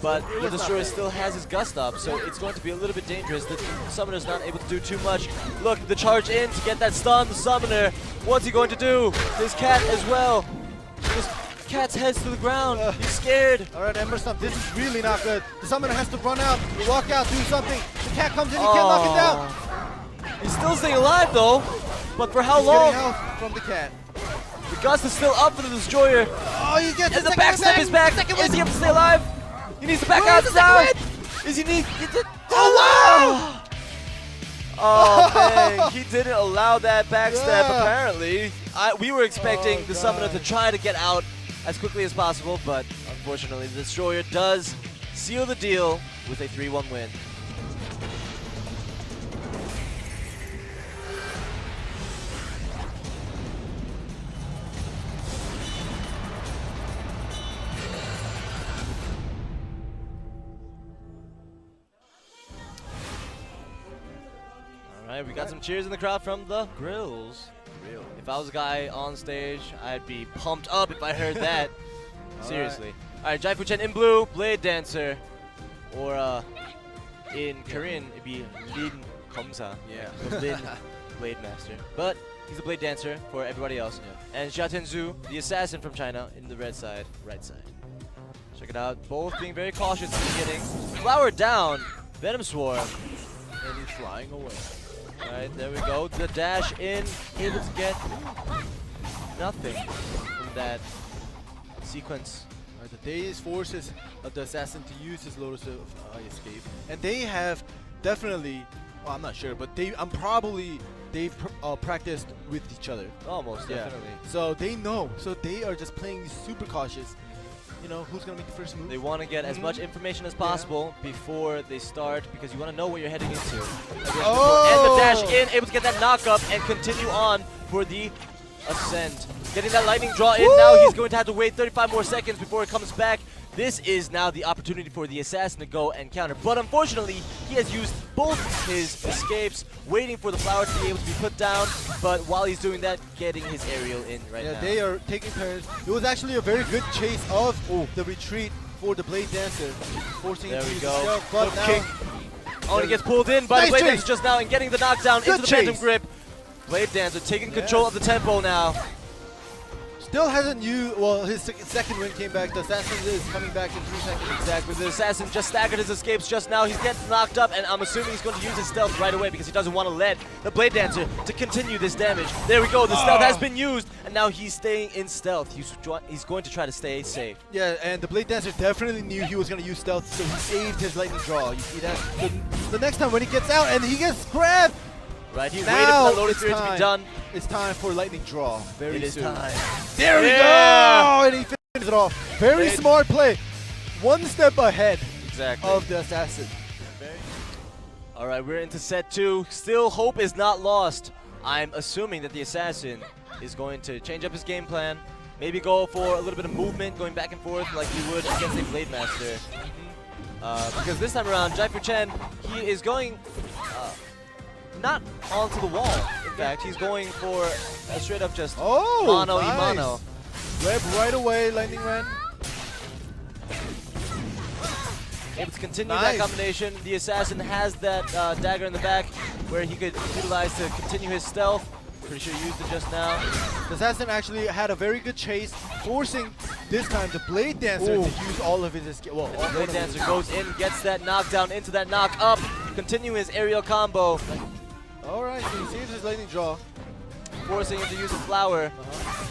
But the Destroyer still has his Gust up, so it's going to be a little bit dangerous. The Summoner's not able to do too much. Look, the charge in to get that stun. The Summoner, what's he going to do? His cat as well. His cat's head's to the ground. He's scared. All right, Ember Stump, this is really not good. The Summoner has to run out, walk out, do something. The cat comes in, he can't knock it down. He's still staying alive though, but for how He's long? getting health from the cat. The Gust is still up for the Destroyer. Oh, you get And the backstep is back. Is he able to stay alive? He needs to back out now. Is he need? Oh, wow! Oh man, he didn't allow that backstep apparently. We were expecting the Summoner to try to get out as quickly as possible, but unfortunately the Destroyer does seal the deal with a 3-1 win. Alright, we got some cheers in the crowd from the Grills. If I was a guy on stage, I'd be pumped up if I heard that. Seriously. Alright, Jai Fu-Chen in blue, Blade Dancer. Or in Korean, it'd be Lin Komsa. Yeah. Lin Blade Master. But he's a Blade Dancer for everybody else. Yeah. And Xia Tenzhu, the assassin from China, in the red side, right side. Check it out. Both being very cautious in the beginning. Flower down. Venom Swarm. And he's flying away. Alright, there we go. The dash in, able to get nothing from that sequence. Right, the Daze forces the assassin to use his Lotus of Escape, and they have definitely, well, I'm not sure, but they've practiced with each other. Almost, definitely. So they know. So they are just playing super cautious. You know, who's gonna make the first move? They want to get as much information as possible before they start, because you want to know what you're heading into. And the dash in, able to get that knock up and continue on for the ascent. Getting that lightning draw in. Now he's going to have to wait 35 more seconds before it comes back. This is now the opportunity for the assassin to go and counter. But unfortunately, he has used both his escapes, waiting for the flower to be able to be put down. But while he's doing that, getting his aerial in now. Yeah, they are taking turns. It was actually a very good chase of the retreat for the Blade Dancer, forcing him to use himself, but now only gets pulled in by the Blade Dancer just now and getting the knockdown into the Phantom Grip. Blade Dancer taking control of the tempo now. Still hasn't used, well, his second win came back. The assassin is coming back in 3 seconds. Exactly. The assassin just staggered his escapes just now. He's getting knocked up, and I'm assuming he's going to use his stealth right away because he doesn't want to let the Blade Dancer to continue this damage. There we go. The stealth has been used, and now he's staying in stealth. He's going to try to stay safe. Yeah, and the Blade Dancer definitely knew he was going to use stealth, so he saved his lightning draw. You see that? So the next time when he gets out and he gets grabbed, right, he's waiting for that Lotus Spirit to be done. It's time for lightning draw. Very soon. Time. There we go! And he finishes it off. Very smart play. One step ahead of the assassin. All right, we're into set 2. Still, hope is not lost. I'm assuming that the assassin is going to change up his game plan. Maybe go for a little bit of movement, going back and forth like he would against a Blade Master. Because this time around, Jai Fu-Chen, he is going not onto the wall. In fact, he's going for a straight up just mano nice. Imano. Grab right away, Lightning Ren. Able to continue that combination. The assassin has that dagger in the back where he could utilize to continue his stealth. Pretty sure he used it just now. The assassin actually had a very good chase, forcing this time the Blade Dancer to use all of his escape. Well, the Blade Dancer goes in, gets that knockdown into that knock up, continue his aerial combo. Alright, so he saves his lightning draw. Forcing him to use a flower.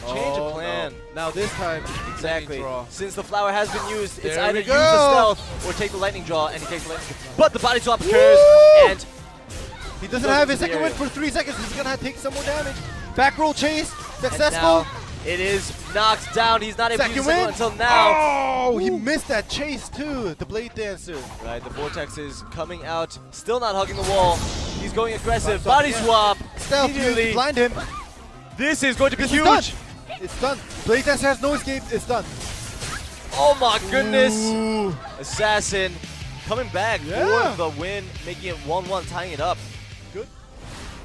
Change of plan. No. Now this time, exactly. Since the flower has been used, it's there either use the stealth or take the lightning draw, and he takes the lightning draw. But the body swap occurs, and he doesn't have his second win for 3 seconds. He's gonna take some more damage. Back roll chase, successful. It is knocked down. He's not able to use it until now. Oh, he missed that chase too, the Blade Dancer. Right, the Vortex is coming out, still not hugging the wall. He's going aggressive. Body swap. Stealth, immediately. Blind him. This is going to be huge. It's done. Blade Dancer has no escape. It's done. Oh my goodness! Ooh. Assassin coming back Yeah. for the win, making it 1-1, tying it up. Good.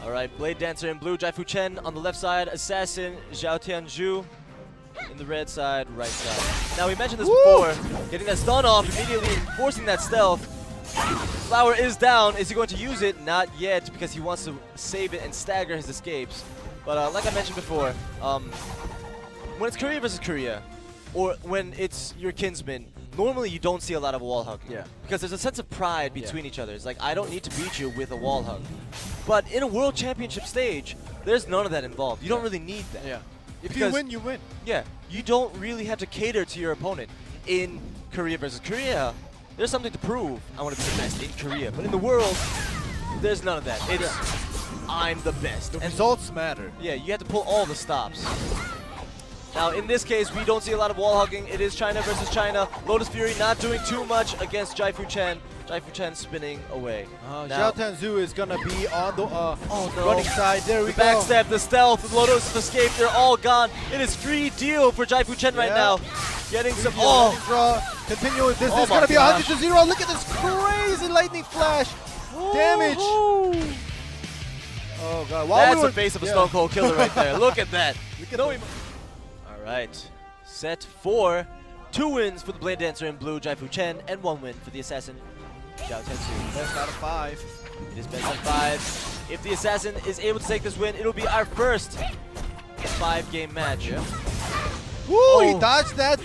All right, Blade Dancer in blue, Jaifu Chen on the left side, Assassin, Zhao Tianzhu in the red side, right side. Now we mentioned this before, getting that stun off immediately, forcing that stealth. Flower is down. Is he going to use it? Not yet, because he wants to save it and stagger his escapes. But like I mentioned before, when it's Korea versus Korea, or when it's your kinsman, normally you don't see a lot of wall hugging. Yeah. Because there's a sense of pride between each other. It's like, I don't need to beat you with a wall hug. But in a world championship stage, there's none of that involved. You don't really need that. Yeah. If Because- you win, you win. Yeah, you don't really have to cater to your opponent. In Korea versus Korea, there's something to prove. I want to be the best in Korea. But in the world, there's none of that. It's, I'm the best. The And results matter. yeah, you have to pull all the stops. Now, in this case, we don't see a lot of wall hugging. It is China versus China. Lotus Fury not doing too much against Jaifu Chen. Jaifu Chen spinning away. Zhao Tianzhu is gonna be on the no. running side. There we The go. backstab, the stealth, the Lotus escape, they're all gone. It is free deal for Jaifu Chen right Yeah. now. Getting some. Lightning Oh, draw. Continue with this. Oh This is my gonna be gosh. 100-0. Look at this crazy lightning flash. Damage. Woohoo. Oh god. While That's we the were- face of a yeah. Stone Cold Killer right there. Look at that. Look at No that. All right. Set 4. 2 wins for the Blade Dancer in blue, Jaifu Chen, and 1 win for the Assassin, Zhao Tianzhu. Best out of 5. It is best of 5. If the Assassin is able to take this win, it'll be our first 5-game match. Woo! He Oh. dodged that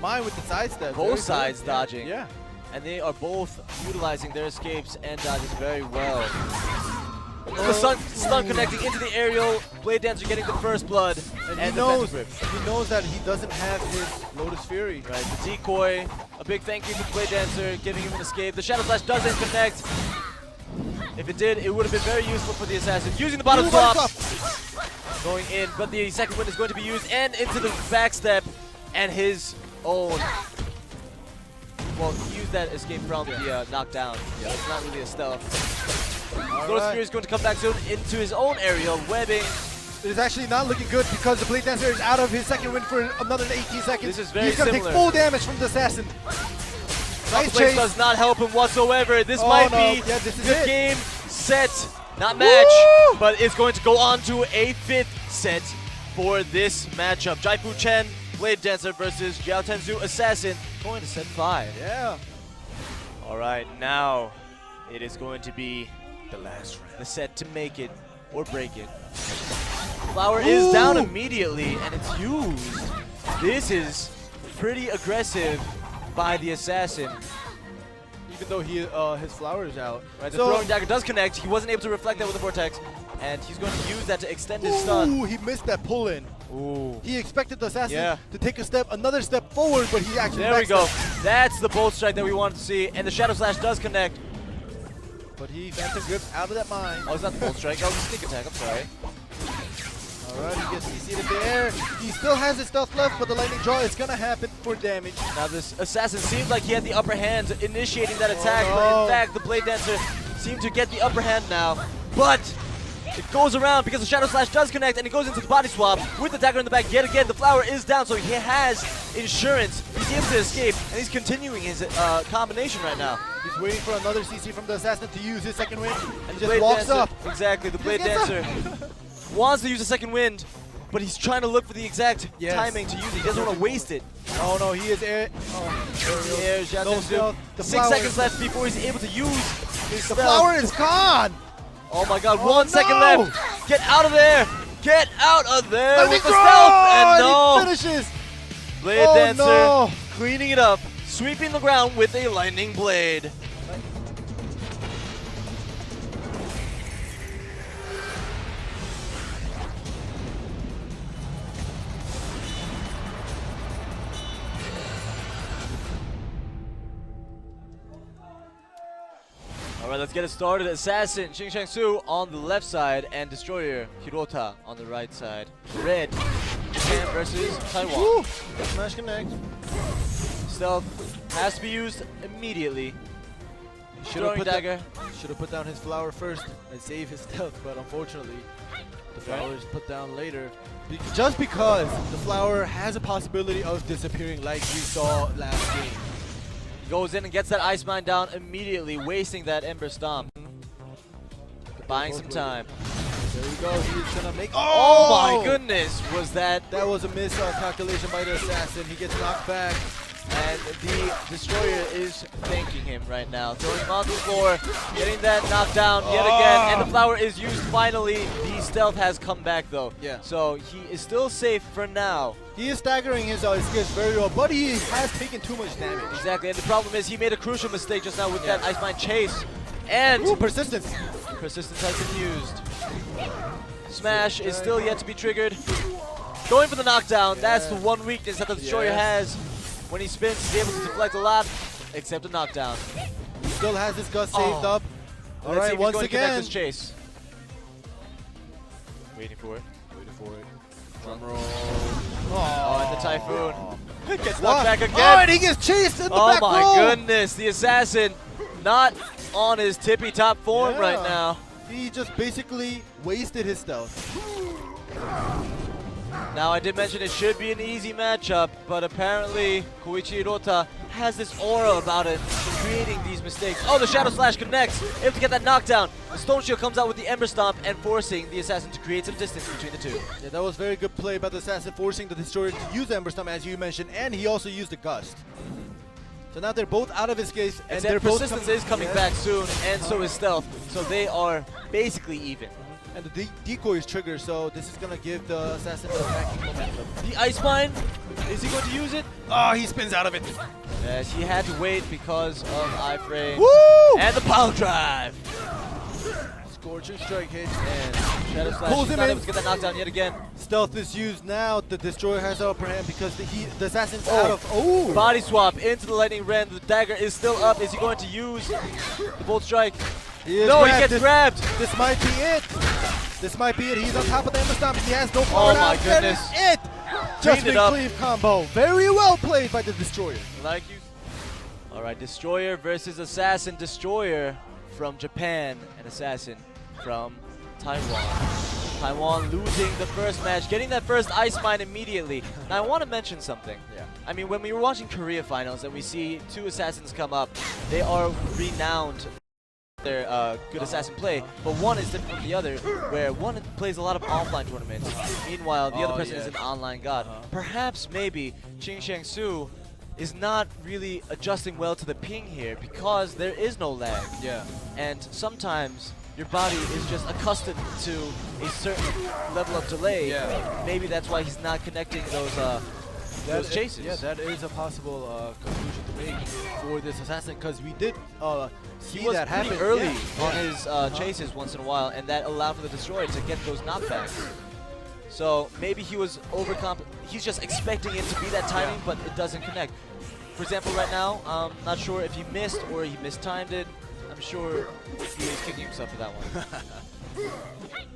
mine with the sidestep. Very Both good. sides Yeah. dodging. Yeah. And they are both utilizing their escapes and dodges very well. The stun connecting into the aerial. Blade Dancer getting the first blood. And, And he the knows Phantom Grip. he knows that he doesn't have his Lotus Fury. Right, the decoy. A big thank you to Blade Dancer, giving him an escape. The Shadow Slash doesn't connect. If it did, it would have been very useful for the Assassin. Using the bottom Ooh, swap. bottom swap. Going in, but the second win is going to be used. And into the backstep. And his own. Well, he used that escape from the knockdown. Yeah, it's not really a stealth. Lotus Fury is going to come back soon into his own aerial, webbing. It is actually not looking good because the Blade Dancer is out of his second win for another 18 seconds. This is very He's gonna similar. take full damage from the Assassin. Nice Place chase. does not help him whatsoever. This Oh, might no. be Yeah, this is the it. game, set, not match, Woo! but it's going to go on to a 5th set for this matchup. Jaifu Chen, Blade Dancer versus Zhao Tianzhu, Assassin, going to set 5. Yeah. All right, now it is going to be the last round. The set to make it or break it. Flower is down Ooh. immediately, and it's used. This is pretty aggressive by the Assassin. Even though his flower is out. Right, the So- throwing dagger does connect. He wasn't able to reflect that with the vortex, and he's going to use that to extend his stun. Ooh, he missed that pull-in. Ooh. He expected the Assassin Yeah. to take another step forward, but he actually There we go. backstepped. That's the bolt strike that we wanted to see, and the Shadow Slash does connect. But he Phantom Grip out of that mine. Oh, it's not the bolt strike. Oh, it's the sneak attack. I'm sorry. Alright, he gets CC'd in the air. He still has his stealth left, but the lightning draw is gonna happen for damage. Now this Assassin seemed like he had the upper hand initiating that attack, but no. in fact the Blade Dancer seemed to get the upper hand now. But it goes around because the Shadow Slash does connect, and he goes into the body swap with the dagger in the back yet again. The flower is down, so he has insurance. He's able to escape, and he's continuing his combination right now. He's waiting for another CC from the Assassin to use his second wind. And he just Blade walks Dancer, up. Exactly, the Blade gets Dancer wants to use a second wind, but he's trying to look for the exact Yes. timing to use it. He doesn't want to waste it. Oh no, he is air. Oh, Yeah, Zhao no Tianzhu. stealth. The 6 flower- seconds left before he's able to use his The stealth. flower is gone. Oh my god, Oh 1 second no. left. Get out of there. Get out of there Lightning with the draw! stealth. And He no. finishes. Blade Oh, Dancer no. cleaning it up, sweeping the ground with a lightning blade. Alright, let's get it started. Assassin, Xing Shang Su on the left side, and Destroyer, Hirota on the right side. Red, Japan versus Taiwan. Woo. Smash connect. Stealth has to be used immediately. Should have Throwing dagger. Should have put down his flower first and save his stealth, but unfortunately, The flower is put down later. Just because the flower has a possibility of disappearing like we saw last game. He goes in and gets that Ice Mine down immediately, wasting that Ember Stomp. Buying some time. There we go. He's gonna make. Oh my goodness! Was that? That was a miscalculation by the assassin. He gets knocked back. And the Destroyer is thanking him right now. Throwing him on the floor, getting that knockdown yet again. And the flower is used finally. The stealth has come back though. Yeah. So he is still safe for now. He is staggering his skills very well, but he has taken too much damage. Exactly. And the problem is he made a crucial mistake just now with that Ice Mine chase. And persistence. Persistence has been used. Smash is still yet to be triggered. Going for the knockdown. That's the one weakness that the Destroyer has. When he spins, he's able to deflect a lot, except a knockdown. He still has his gut saved up. All right, once again. This chase. Waiting for it. Waiting for it. Drum roll. Oh, and the Typhoon gets knocked back again. Oh, and he gets chased in the back row. Oh my goodness, the assassin not on his tippy top form right now. He just basically wasted his stealth. Now, I did mention it should be an easy matchup, but apparently Koichi Hirota has this aura about it, creating these mistakes. Oh, the Shadow Slash connects, able to get that knockdown. The Stone Shield comes out with the Ember Stomp and forcing the Assassin to create some distance between the two. Yeah, that was very good play by the Assassin, forcing the Destroyer to use the Ember Stomp, as you mentioned, and he also used the Gust. So now they're both out of his case, and their persistence is coming yeah. back soon, and so is stealth. So they are basically even. And the decoy is triggered, so this is gonna give the assassin the attacking momentum. The Ice Mine, is he going to use it? Oh, he spins out of it. Yes, he had to wait because of iframes. Woo! And the Power Drive. Scorching strike hit. And Shadow Slash, pulls he's him not in. able to get that knockdown yet again. Stealth is used now. The Destroyer has the upper hand because the assassin's out of. Oh! Body swap into the Lightning Rend. The dagger is still up. Is he going to use the Bolt Strike? No, he gets grabbed. This might be it. This might be it. He's on top of the Ember Stomp. He has no power. Oh my goodness. That is it. Just big cleave combo. Very well played by the Destroyer. Like you. All right, Destroyer versus Assassin. Destroyer from Japan and Assassin from Taiwan. Taiwan losing the first match, getting that first Ice Mine immediately. Now I want to mention something. Yeah. I mean, when we were watching Korea finals and we see two Assassins come up, they are renowned their good assassin play, but one is different from the other, where one plays a lot of offline tournaments, meanwhile the other person is an online god. Perhaps maybe Ching Shang Su is not really adjusting well to the ping here because there is no lag. Yeah. And sometimes your body is just accustomed to a certain level of delay. Yeah. Maybe that's why he's not connecting those chases. Yeah, that is a possible conclusion to make for this assassin, because we did see that happen early on his chases once in a while, and that allowed for the Destroyer to get those knockbacks. So maybe he was he's just expecting it to be that timing, but it doesn't connect. For example, right now, I'm not sure if he missed or he mistimed it. I'm sure he is kicking himself for that one.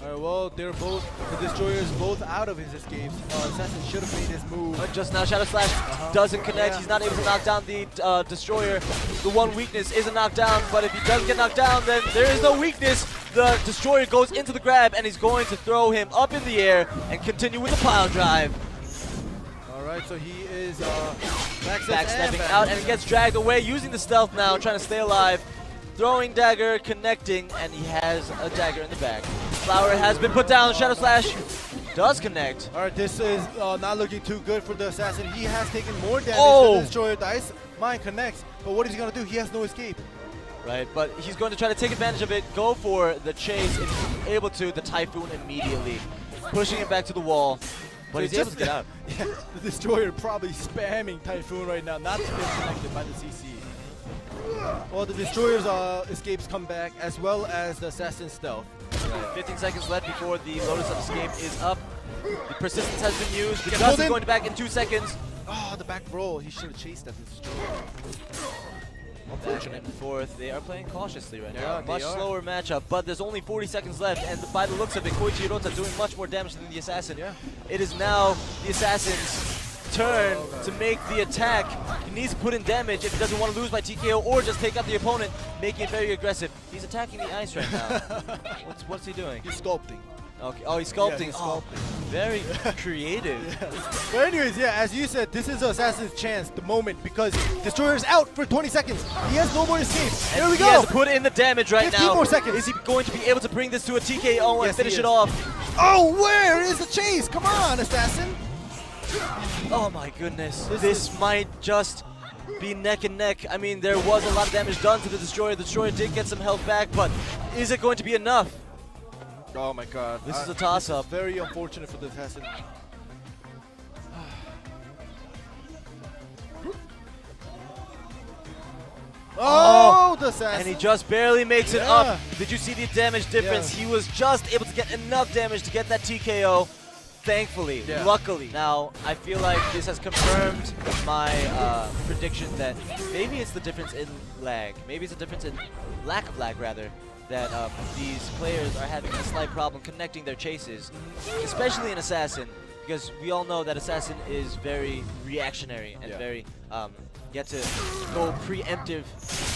Alright, well, they're both, the Destroyers both out of his escapes. Assassin should have made his move. But just now, Shadow Slash doesn't connect. He's not able to knock down the Destroyer. The one weakness is a knockdown, but if he doesn't get knocked down, then there is no weakness. The Destroyer goes into the grab, and he's going to throw him up in the air and continue with the pile drive. Alright, so he is backstepping out, and gets dragged away using the stealth now, trying to stay alive. Throwing dagger, connecting, and he has a dagger in the back. Flower has been put down. Shadow Slash does connect. Alright, this is not looking too good for the assassin. He has taken more damage than the Destroyer. The Ice Mine connects, but what is he going to do? He has no escape. Right, but he's going to try to take advantage of it, go for the chase, if he's able to, the Typhoon immediately. Pushing him back to the wall, but he's able to get out. Yeah, the Destroyer probably spamming Typhoon right now, not to get connected by the CC. Well, the Destroyer's escapes come back, as well as the Assassin's stealth. Right. 15 seconds left before the Lotus of Escape is up. The persistence has been used. The Gust is going back in 2 seconds. Oh, the back roll. He should have chased that Destroyer. Unfortunate. Fourth, they are playing cautiously right now. Much slower matchup, but there's only 40 seconds left, and by the looks of it, Koichi Hirota doing much more damage than the Assassin. Yeah. It is now the Assassin's turn to make the attack. He needs to put in damage if he doesn't want to lose by TKO or just take out the opponent, making it very aggressive. He's attacking the ice right now. What's he doing? He's sculpting. Okay. Oh, he's sculpting. Yeah, he's Oh, sculpting. very creative. But anyways, yeah, as you said, this is the Assassin's chance, the moment, because Destroyer's out for 20 seconds. He has no more escape. There we He go. has to put in the damage right 15 now. more seconds. Is he going to be able to bring this to a TKO and Yes, finish he it is. off? Oh, where is the chase? Come on, Assassin. Oh my goodness. This This might just be neck and neck. I mean, there was a lot of damage done to the Destroyer. The Destroyer did get some health back, but is it going to be enough? Oh my God. This is a toss-up. Very unfortunate for the Assassin. Oh, the Assassin. And he just barely makes it Yeah. up. Did you see the damage difference? Yeah. He was just able to get enough damage to get that TKO. Thankfully, Yeah. luckily. Now, I feel like this has confirmed my prediction that maybe it's the difference in lag. Maybe it's a difference in lack of lag, rather, that these players are having a slight problem connecting their chases, especially in Assassin, because we all know that Assassin is very reactionary and Yeah. very get to go preemptive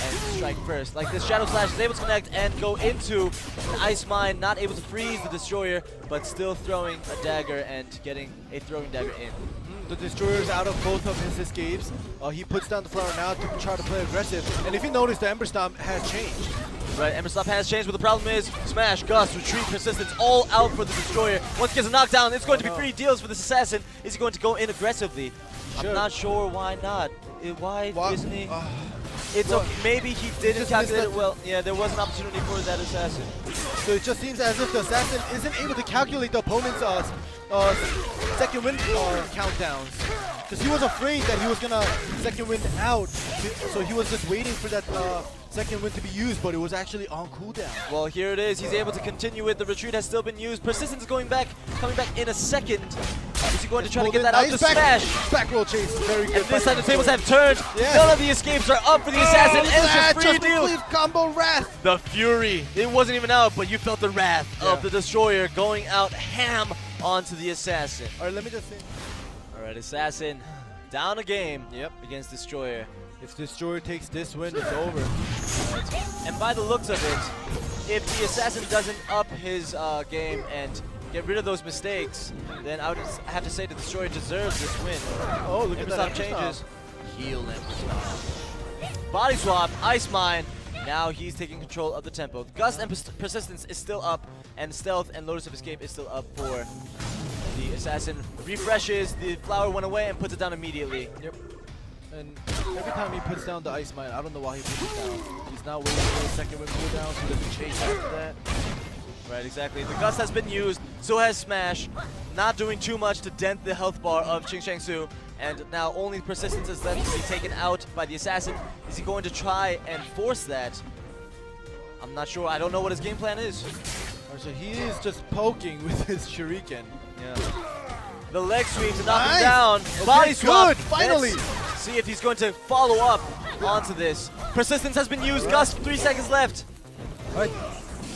and strike first. Like this Shadow Slash is able to connect and go into an Ice Mine, not able to freeze the Destroyer, but still throwing a dagger and getting a throwing dagger in. The Destroyer's out of both of his escapes. He puts down the flower now to try to play aggressive. And if you notice, the Ember Stomp has changed. Right, Ember Stomp has changed, but the problem is Smash, Gust, Retreat, Persistence, all out for the Destroyer. Once he gets a knockdown, it's going to be free deals for this Assassin. Is he going to go in aggressively? Sure. I'm not sure why not. Why isn't he? It's well, okay. Maybe he didn't just calculate missed it well. Yeah, there was an opportunity for that Assassin. So it just seems as if the Assassin isn't able to calculate the opponent's second wind countdowns. Because he was afraid that he was going to second wind out. So he was just waiting for that second wind to be used, but it was actually on cooldown. Well, here it is. He's able to continue it. The retreat has still been used. Persistence is coming back in a second. Is he going to try to get that out to Smash? Back roll chase. Very good. And this time the tables have turned. Yeah. None of the escapes are up for the Assassin. And it's just free deal. Cleave combo Wrath. The Fury. It wasn't even out, but you felt the wrath of the Destroyer going out ham onto the Assassin. All right, let me just say. All right, Assassin down a game Yep. against Destroyer. If Destroyer takes this win, it's over. And by the looks of it, if the Assassin doesn't up his game and get rid of those mistakes, then I would have to say the Destroyer deserves this win. Oh, look at Ember that Stomp Ember changes. Stomp. Heal Ember Stomp. Body swap, Ice Mine. Now he's taking control of the tempo. Gust and Persistence is still up, and Stealth and Lotus of Escape is still up for the Assassin. Refreshes, the flower went away and puts it down immediately. Yep. And every time he puts down the Ice Mine, I don't know why he puts it down. He's not waiting for the second wind cooldown, so he doesn't chase after that. Right, exactly. The Gust has been used, so has Smash. Not doing too much to dent the health bar of Ching Shang Su. And now only Persistence is left to be taken out by the Assassin. Is he going to try and force that? I'm not sure. I don't know what his game plan is. So he is just poking with his shuriken. Yeah. The leg sweep to knock Nice. him down. Okay, Body swap. good, finally. Let's see if he's going to follow up onto this. Persistence has been used. Gust, 3 seconds left. All right.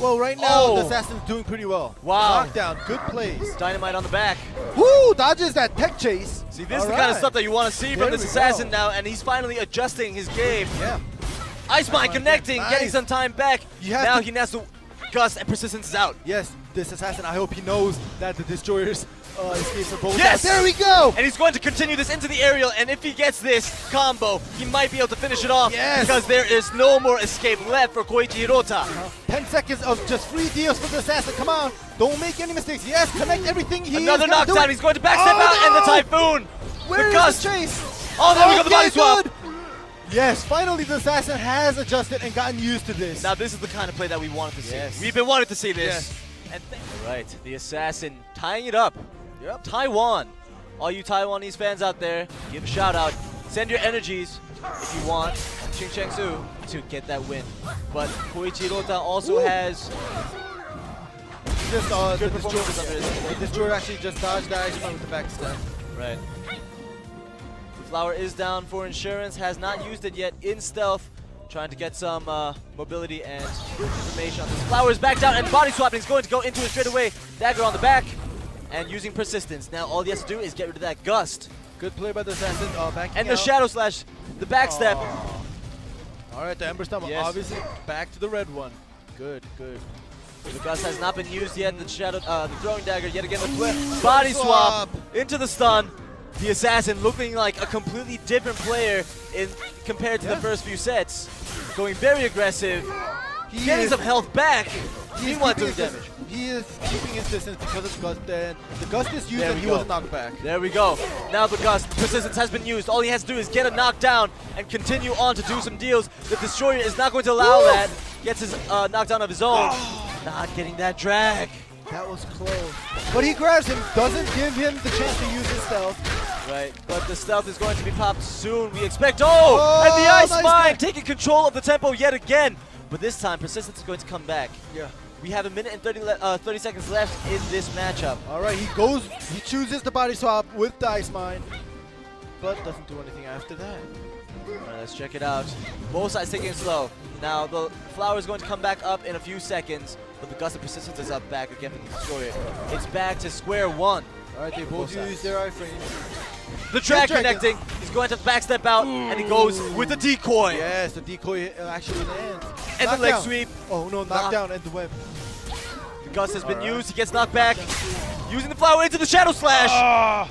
Well, right now, the Oh. Assassin's doing pretty well. Wow. Knockdown, good plays. Dynamite on the back. Woo, dodges that tech chase. See, this is the kind of stuff that you want to see There from this we Assassin go. now, and he's finally adjusting his game. Yeah. Ice Mine connecting, Nice. getting some time back. You have Now to- he has to Gust and Persistence is out. Yes, this Assassin, I hope he knows that the Destroyer's escapes are both Yes! out. There we go! And he's going to continue this into the aerial, and if he gets this combo, he might be able to finish it off. Yes! Because there is no more escape left for Koichi Hirota. 10 seconds of just free deals for the Assassin. Come on, don't make any mistakes. Yes, connect everything. Another knockdown. He's going to backstep Oh, out, and the no! Typhoon. Where the is Gust. the chase? Oh, there we go, the body swap. Good. Yes, finally the Assassin has adjusted and gotten used to this. Now this is the kind of play that we wanted to see. Yes. We've been wanting to see this. Yes. And all right, the Assassin tying it up. Yep. Taiwan. All you Taiwanese fans out there, give a shout out. Send your energies if you want Ching Shang Su to get that win. But Koichi Hirota also has Just good the performances under his The Destroyer actually just dodged that Ice Mine with the backstep. right. The flower is down for insurance, has not used it yet in stealth. Trying to get some mobility and information on this. Flower is back down and body swapping is going to go into it straight away. Dagger on the back and using Persistence. Now all he has to do is get rid of that Gust. Good play by the Assassin. Backing And the out. Shadow Slash, the backstep. All right, the Ember Stomp Yes. obviously back to the red one. Good, good. The gust has not been used yet. The shadow, the throwing dagger yet again. The flip, body swap into the stun. The assassin looking like a completely different player compared to the first few sets. Going very aggressive. Getting some health back. Meanwhile doing damage. He is keeping his distance because of Gust, and the Gust is used and he wasn't knocked back. There we go. Now the Gust, persistence has been used. All he has to do is get a knockdown and continue on to do some deals. The Destroyer is not going to allow that. Gets his knockdown of his own. Not getting that drag. That was close. But he grabs him, doesn't give him the chance to use his stealth. Right, but the stealth is going to be popped soon. We expect, and the Ice Mine taking control of the tempo yet again. But this time, persistence is going to come back. Yeah. We have a minute and 30 seconds left in this matchup. All right, he chooses the body swap with the Ice Mine, but doesn't do anything after that. All right, let's check it out. Both sides taking it slow. Now the flower is going to come back up in a few seconds, but the Gust of Persistence is up back again for the Destroyer. It's back to square one. All right, they both use their iframe. The drag connecting. He's going to backstep out, and he goes with the decoy. Yes, the decoy actually lands. And the leg sweep. Oh no, knockdown and the web. The Gust has been used. He gets knocked back. Using the flower into the Shadow Slash.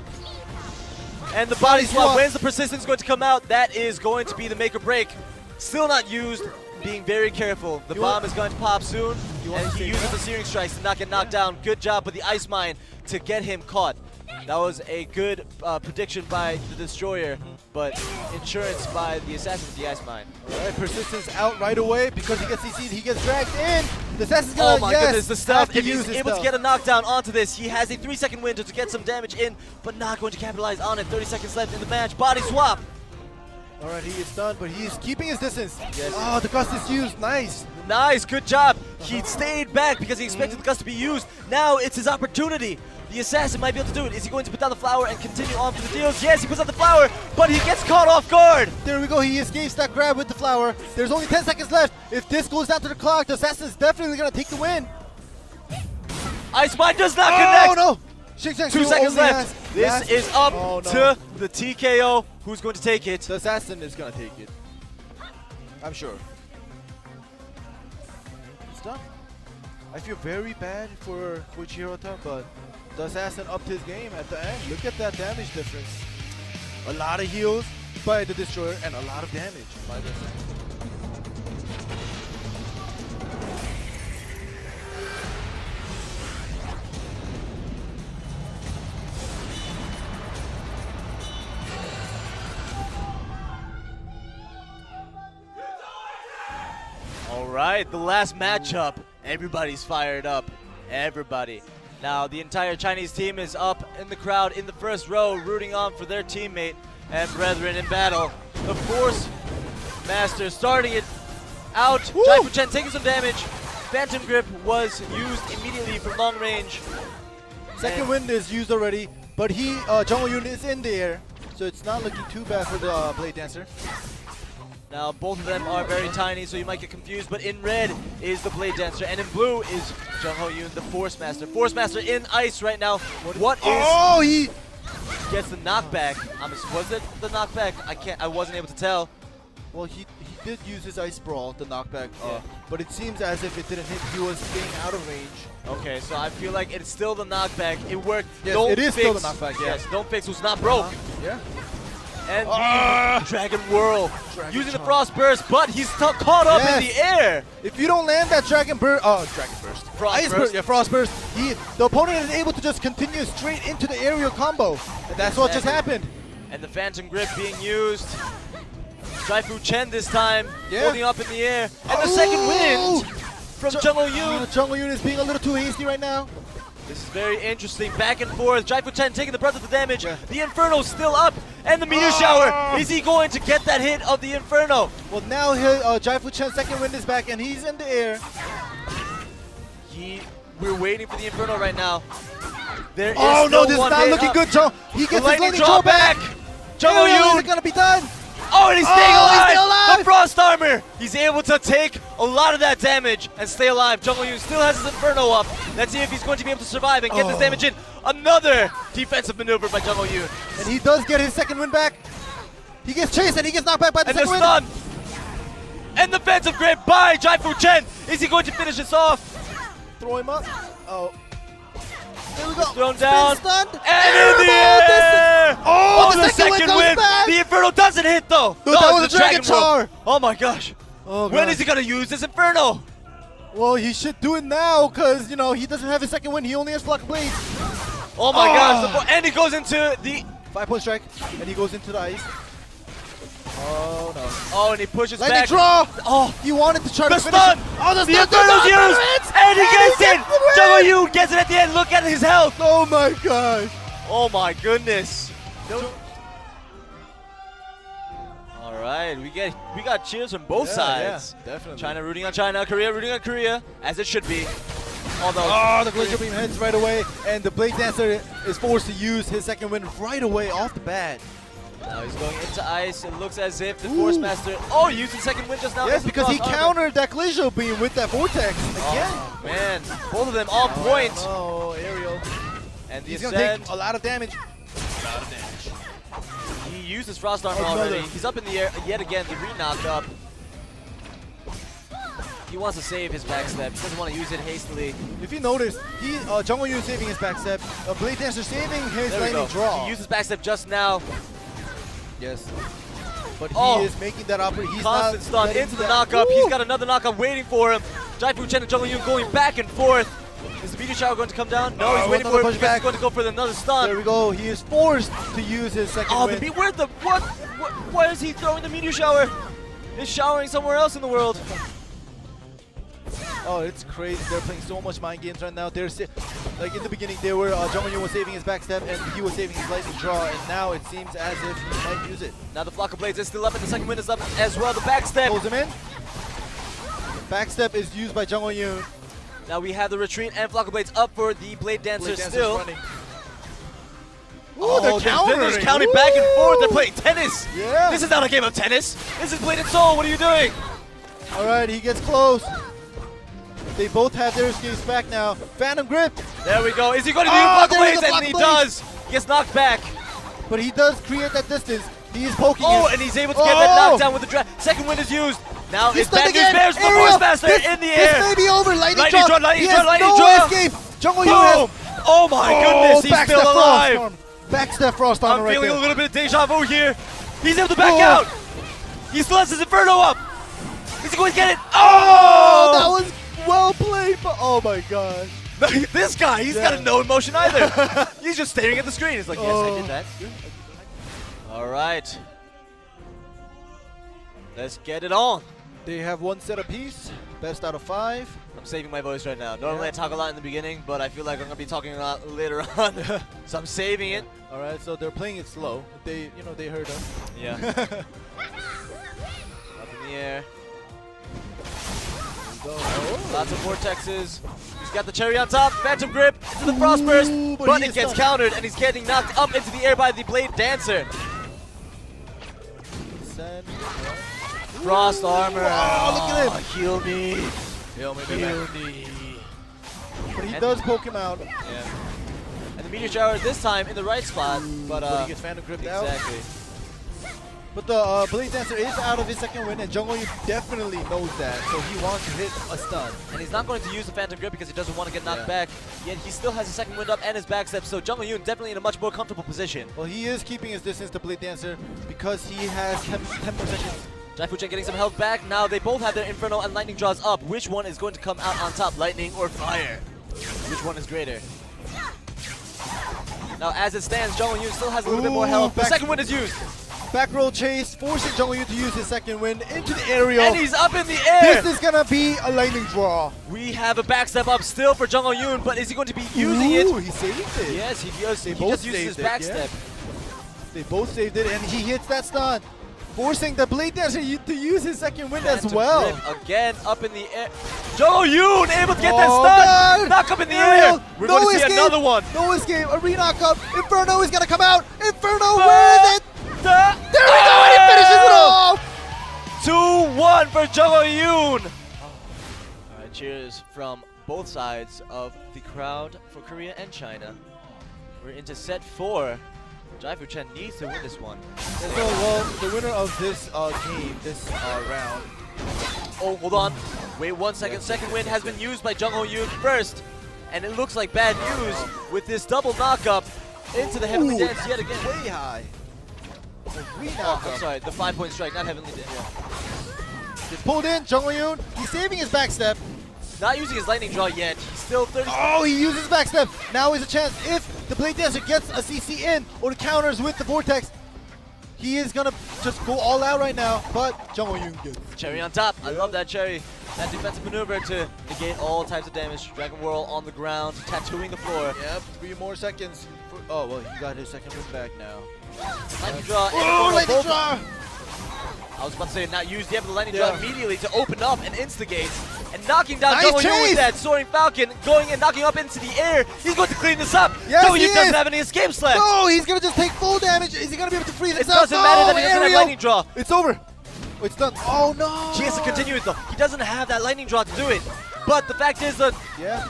And the body swap. When's the persistence going to come out? That is going to be the make or break. Still not used. Being very careful. The bomb is going to pop soon. And he uses the Searing Strikes to not get knocked down. Good job with the Ice Mine to get him caught. That was a good prediction by the Destroyer, but insurance by the Assassin with the Ice Mine. Alright, persistence out right away because he gets CC'd, he gets dragged in. The Assassin's gonna, oh my goodness, the stealth. If he's able to get a knockdown onto this, he has a 3-second window to get some damage in, but not going to capitalize on it. 30 seconds left in the match. Body swap. Alright, he is done, but he's keeping his distance. Yes. Oh, the Gust is used. Nice. Nice, good job. He stayed back because he expected the Gust to be used. Now it's his opportunity. The Assassin might be able to do it. Is he going to put down the flower and continue on for the deals? Yes, he puts down the flower, but he gets caught off guard. There we go. He escapes that grab with the flower. There's only 10 seconds left. If this goes down to the clock, the Assassin is definitely going to take the win. Ice Mine does not connect. Oh, no. 2 seconds left. This is up to the TKO. Who's going to take it? The Assassin is going to take it. I'm sure. It's done. I feel very bad for Hirota, but the Assassin upped his game at the end. Look at that damage difference. A lot of heals by the Destroyer and a lot of damage by the Assassin. All right, the last matchup. Everybody's fired up. Everybody. Now, the entire Chinese team is up in the crowd in the first row, rooting on for their teammate and brethren in battle. The Force Master starting it out. Jaifu Chen taking some damage. Phantom Grip was used immediately from long range. Second wind is used already, but Jungle Yoon is in the air, so it's not looking too bad for the Blade Dancer. Now, both of them are very tiny, so you might get confused, but in red is the Blade Dancer, and in blue is Jung Ho Yoon, the Force Master. Force Master in ice right now. What is... Oh, he gets the knockback. Was it the knockback? I wasn't able to tell. Well, he did use his Ice Brawl, the knockback, but it seems as if it didn't hit. He was staying out of range. Okay, so I feel like it's still the knockback. It worked. Yes, don't it is fix. still the knockback, yeah. Yes, don't fix was not broke. Yeah. And the Dragon Whirl using the Frost Burst, but he's caught up in the air. If you don't land that Dragon Burst, Frost Burst. Yeah, Frost Burst. The opponent is able to just continue straight into the aerial combo, and that's what just happened. And the Phantom Grip being used. Jaifu Chen this time, holding up in the air. And the second wind from Jung Ho Yoon. Jung Ho Yoon is being a little too hasty right now. This is very interesting. Back and forth. Jaifu Chen taking the brunt of the damage. The Inferno's still up. And the Meteor Shower. Is he going to get that hit of the Inferno? Well, now Jaifu Chen's second wind is back, and he's in the air. We're waiting for the Inferno right now. There is no, this is not looking good, Joe. He gets his lightning drawback. Jung Ho Yoon. Is it going to be done? Oh, and he's staying alive! He's still alive! The Frost Armor! He's able to take a lot of that damage and stay alive. Jung Ho Yoon still has his Inferno up. Let's see if he's going to be able to survive and get this damage in. Another defensive maneuver by Jung Ho Yoon. And he does get his second win back. He gets chased and he gets knocked back by the second win. And the stun! And the Phantom Grip by Jaifu Chen! Is he going to finish this off? throw him up. Oh. There we go. Thrown Spin down. stunned. And in the air! Oh, the second win! The Inferno doesn't hit though! No, that was it's a Dragon Char! World. Oh my gosh. Oh, when God. is he gonna use this Inferno? Well, he should do it now because, you know, he doesn't have his second win. He only has Flock of Blades. Oh my gosh. And he goes into the... 5-point strike, and he goes into the ice. Oh, no. Oh, and he pushes Lightning back. draw! Oh, He wanted to try the to finish stun! it. Oh, the stun! Inferno's used! And he gets it! the win! Jungle Yoon gets it at the end. Look at his health. Oh, my gosh. Oh my goodness. All right, we got cheers from both sides. Yeah, definitely. China rooting on China, Korea rooting on Korea, as it should be. Although, the Glacial Beam hits right away, and the Blade Dancer is forced to use his second win right away off the bat. now he's going into ice. It looks as if the Force Master, used his second win just now. Yes, because he countered that Glacial Beam with that Vortex again. Oh, man, both of them on point. Oh, Ariel. And the He's going to Ascend, take a lot of damage. he used his Frost Armor already. He's up in the air yet again, the re-knock up. He wants to save his backstep. He doesn't want to use it hastily. If you notice, Jungle Yoon saving his backstep, Blade Dancer saving his There we lightning go. draw. He uses backstep just now. Yes. But Oh. he is making that opportunity. He's Constant not stun letting into the that- knockup. Woo! He's got another knockup waiting for him. Jaifu Chen and Jungle Yoon going back and forth. Is the meteor shower going to come down? No, he's waiting for it another because pushback. he's going to go for another There stun. we go. He is forced to use his second Oh, win. why is he throwing the meteor shower? He's showering somewhere else in the world. Oh, it's crazy. They're playing so much mind games right now. They're like in the beginning, they were Jungle Yoon was saving his backstep and he was saving his lightning draw, and now it seems as if he might use it. Now the Flock of Blades is still up and the second win is up as well. The backstep. Pulls him in. Backstep is used by Jungle Yoon. Now we have the retreat and Flock of Blades up for the Blade Dancer Blade Dancer's still. running. Oh, they're countering. They're just counting back and forth. They're playing tennis. Yeah. This is not a game of tennis. This is Blade and Soul. What are you doing? All right, he gets close. They both have their escapes back now. Phantom Grip, There we go. Is he going to do Oh, Flock of there Blades? is a And Flock he of Blades. does. He gets knocked back. but he does create that distance. He is poking Oh, him. and he's able to get that Oh. knockdown with the second win is used. Now He's it's Bad stunned News again. Bears, the Ariel, Force Master this, in the This air. may be over. Lightning Lightning draw. draw, lightning He draw, has lightning no draw. escape. Jungle Yoon has Boom! Oh my goodness, he's backstep still Frost alive. Arm. Backstep Frost Armor I'm right feeling there. a little bit of deja vu here. He's able to back Oh. out. He still has his Inferno up. Is he going to get it? Oh, that Oh! was well played, but oh my gosh. This guy, he's got Yeah. no emotion either. He's just staring at the screen. He's like, yes, I did that. All right. Let's get it on. They have one set apiece. Best out of 5. I'm saving my voice right now. Normally Yeah. I talk a lot in the beginning, but I feel like I'm gonna be talking a lot later on. So I'm saving it. All right, so they're playing it slow. They heard us. Yeah. Up in the air. Oh. Lots of vortexes. He's got the cherry on top. Phantom grip into the frost burst, Ooh, but but he it is gets stunned. countered, and he's getting knocked up into the air by the Blade Dancer. Send. Frost armor. Oh, look at him. Heal me. Heal me, Heal me. But he And- does poke him out. Yeah. And the meteor shower this time in the right spot, but But he gets Phantom gripped out. exactly. But the Blade Dancer is out of his second win, and Jungle Yoon definitely knows that, so he wants to hit a stun. And he's not going to use the Phantom Grip because he doesn't want to get knocked Yeah. back. Yet he still has his second wind up and his backstep, so Jungle Yoon definitely in a much more comfortable position. Well, he is keeping his distance to Blade Dancer because he has 10 seconds. Jaifu Chen getting some health back. Now they both have their Inferno and Lightning draws up. Which one is going to come out on top, Lightning or Fire? Which one is greater? Now as it stands, Jungle Yoon still has a little bit more Ooh, health. The back- second wind is used. Back roll chase, forcing Jungle Yoon to use his second wind into the aerial. And he's up in the air. This is gonna be a lightning draw. We have a backstep up still for Jungle Yoon, but is he going to be using it? Ooh, he saved it. Yes, he does. He both just uses his saved it, yeah. backstep. They both saved it, and he hits that stun, forcing the Blade Dancer to use his second wind as Phantom well. Grip again up in the air. Jungle Yoon able to get that Oh, stun. God. Knock up in the Ariel, air. We're no going to see escape. another one. No escape. A re-knock up. Inferno is gonna come out. Inferno, where is it? There we go, and he finishes it off. 2-1 for Jungle Yoon. All right, cheers from both sides of the crowd for Korea and China. We're into set 4. Jaifu Chen needs to win this one. So, well, the winner of this game, this round, Oh, hold on. Wait 1 second. Second wind has been used by Jung Ho Yoon first. And it looks like bad news with this double knock-up into the Heavenly Dance yet again. Way high. I'm sorry, the 5-point strike, not Heavenly Dance. Yeah. Gets pulled in, Jung Ho Yoon. He's saving his backstep. Not using his lightning draw yet. He's still 30. Oh, he uses backstep. Now is a chance. If the Blade Dancer gets a CC in or counters with the Vortex, he is going to just go all out right now. But Jung Ho Yoon gets Cherry on top. I love that cherry. That defensive maneuver to negate all types of damage. Dragon Whirl on the ground, tattooing the floor. Yep, 3 more seconds. Oh, well, he got his second win back now. Lightning draw. Oh, lightning draw! I was about to say not used yet, but the lightning Yeah. draw immediately to open up and instigate. And knocking down Nice Jung Ho Yoon chase! with that Soaring Falcon, going and knocking up into the air. He's going to clean this up. Yes, Jung Ho he Yoon doesn't is. have any escapes left. No, he's going to just take full damage. Is he going to be able to freeze It himself? doesn't matter that he doesn't have Aerial. lightning draw. It's over. Oh, it's done. Oh, no. He has to continue it though. He doesn't have that lightning draw to do it. But the fact is that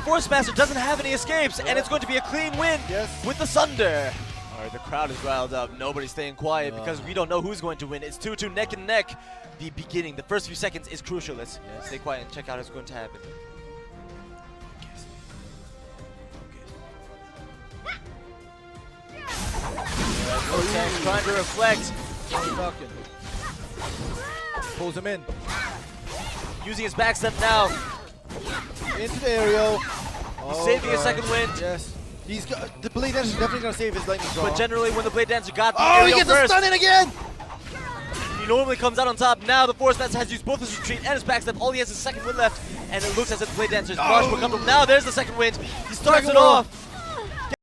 Force Master doesn't have any escapes, and it's going to be a clean win with the Sunder. All right, the crowd is riled up. Nobody's staying quiet because we don't know who's going to win. It's 2-2 neck and neck. The beginning, the first few seconds is crucial. Let's stay quiet and check out what's going to happen. Vortex trying to reflect. Pulls him in. Using his backstep now. Into the aerial. Saving a second wind. Yes. The Blade Dancer is definitely going to save his lightning draw. But generally, when the Blade Dancer got the he aerial gets first, a stun in again! he normally comes out on top. Now the Force Master has used both his retreat and his backstep. All he has is second wind left, and it looks as if the Blade Dancer is much more comfortable. Now there's the second wind. He starts it off.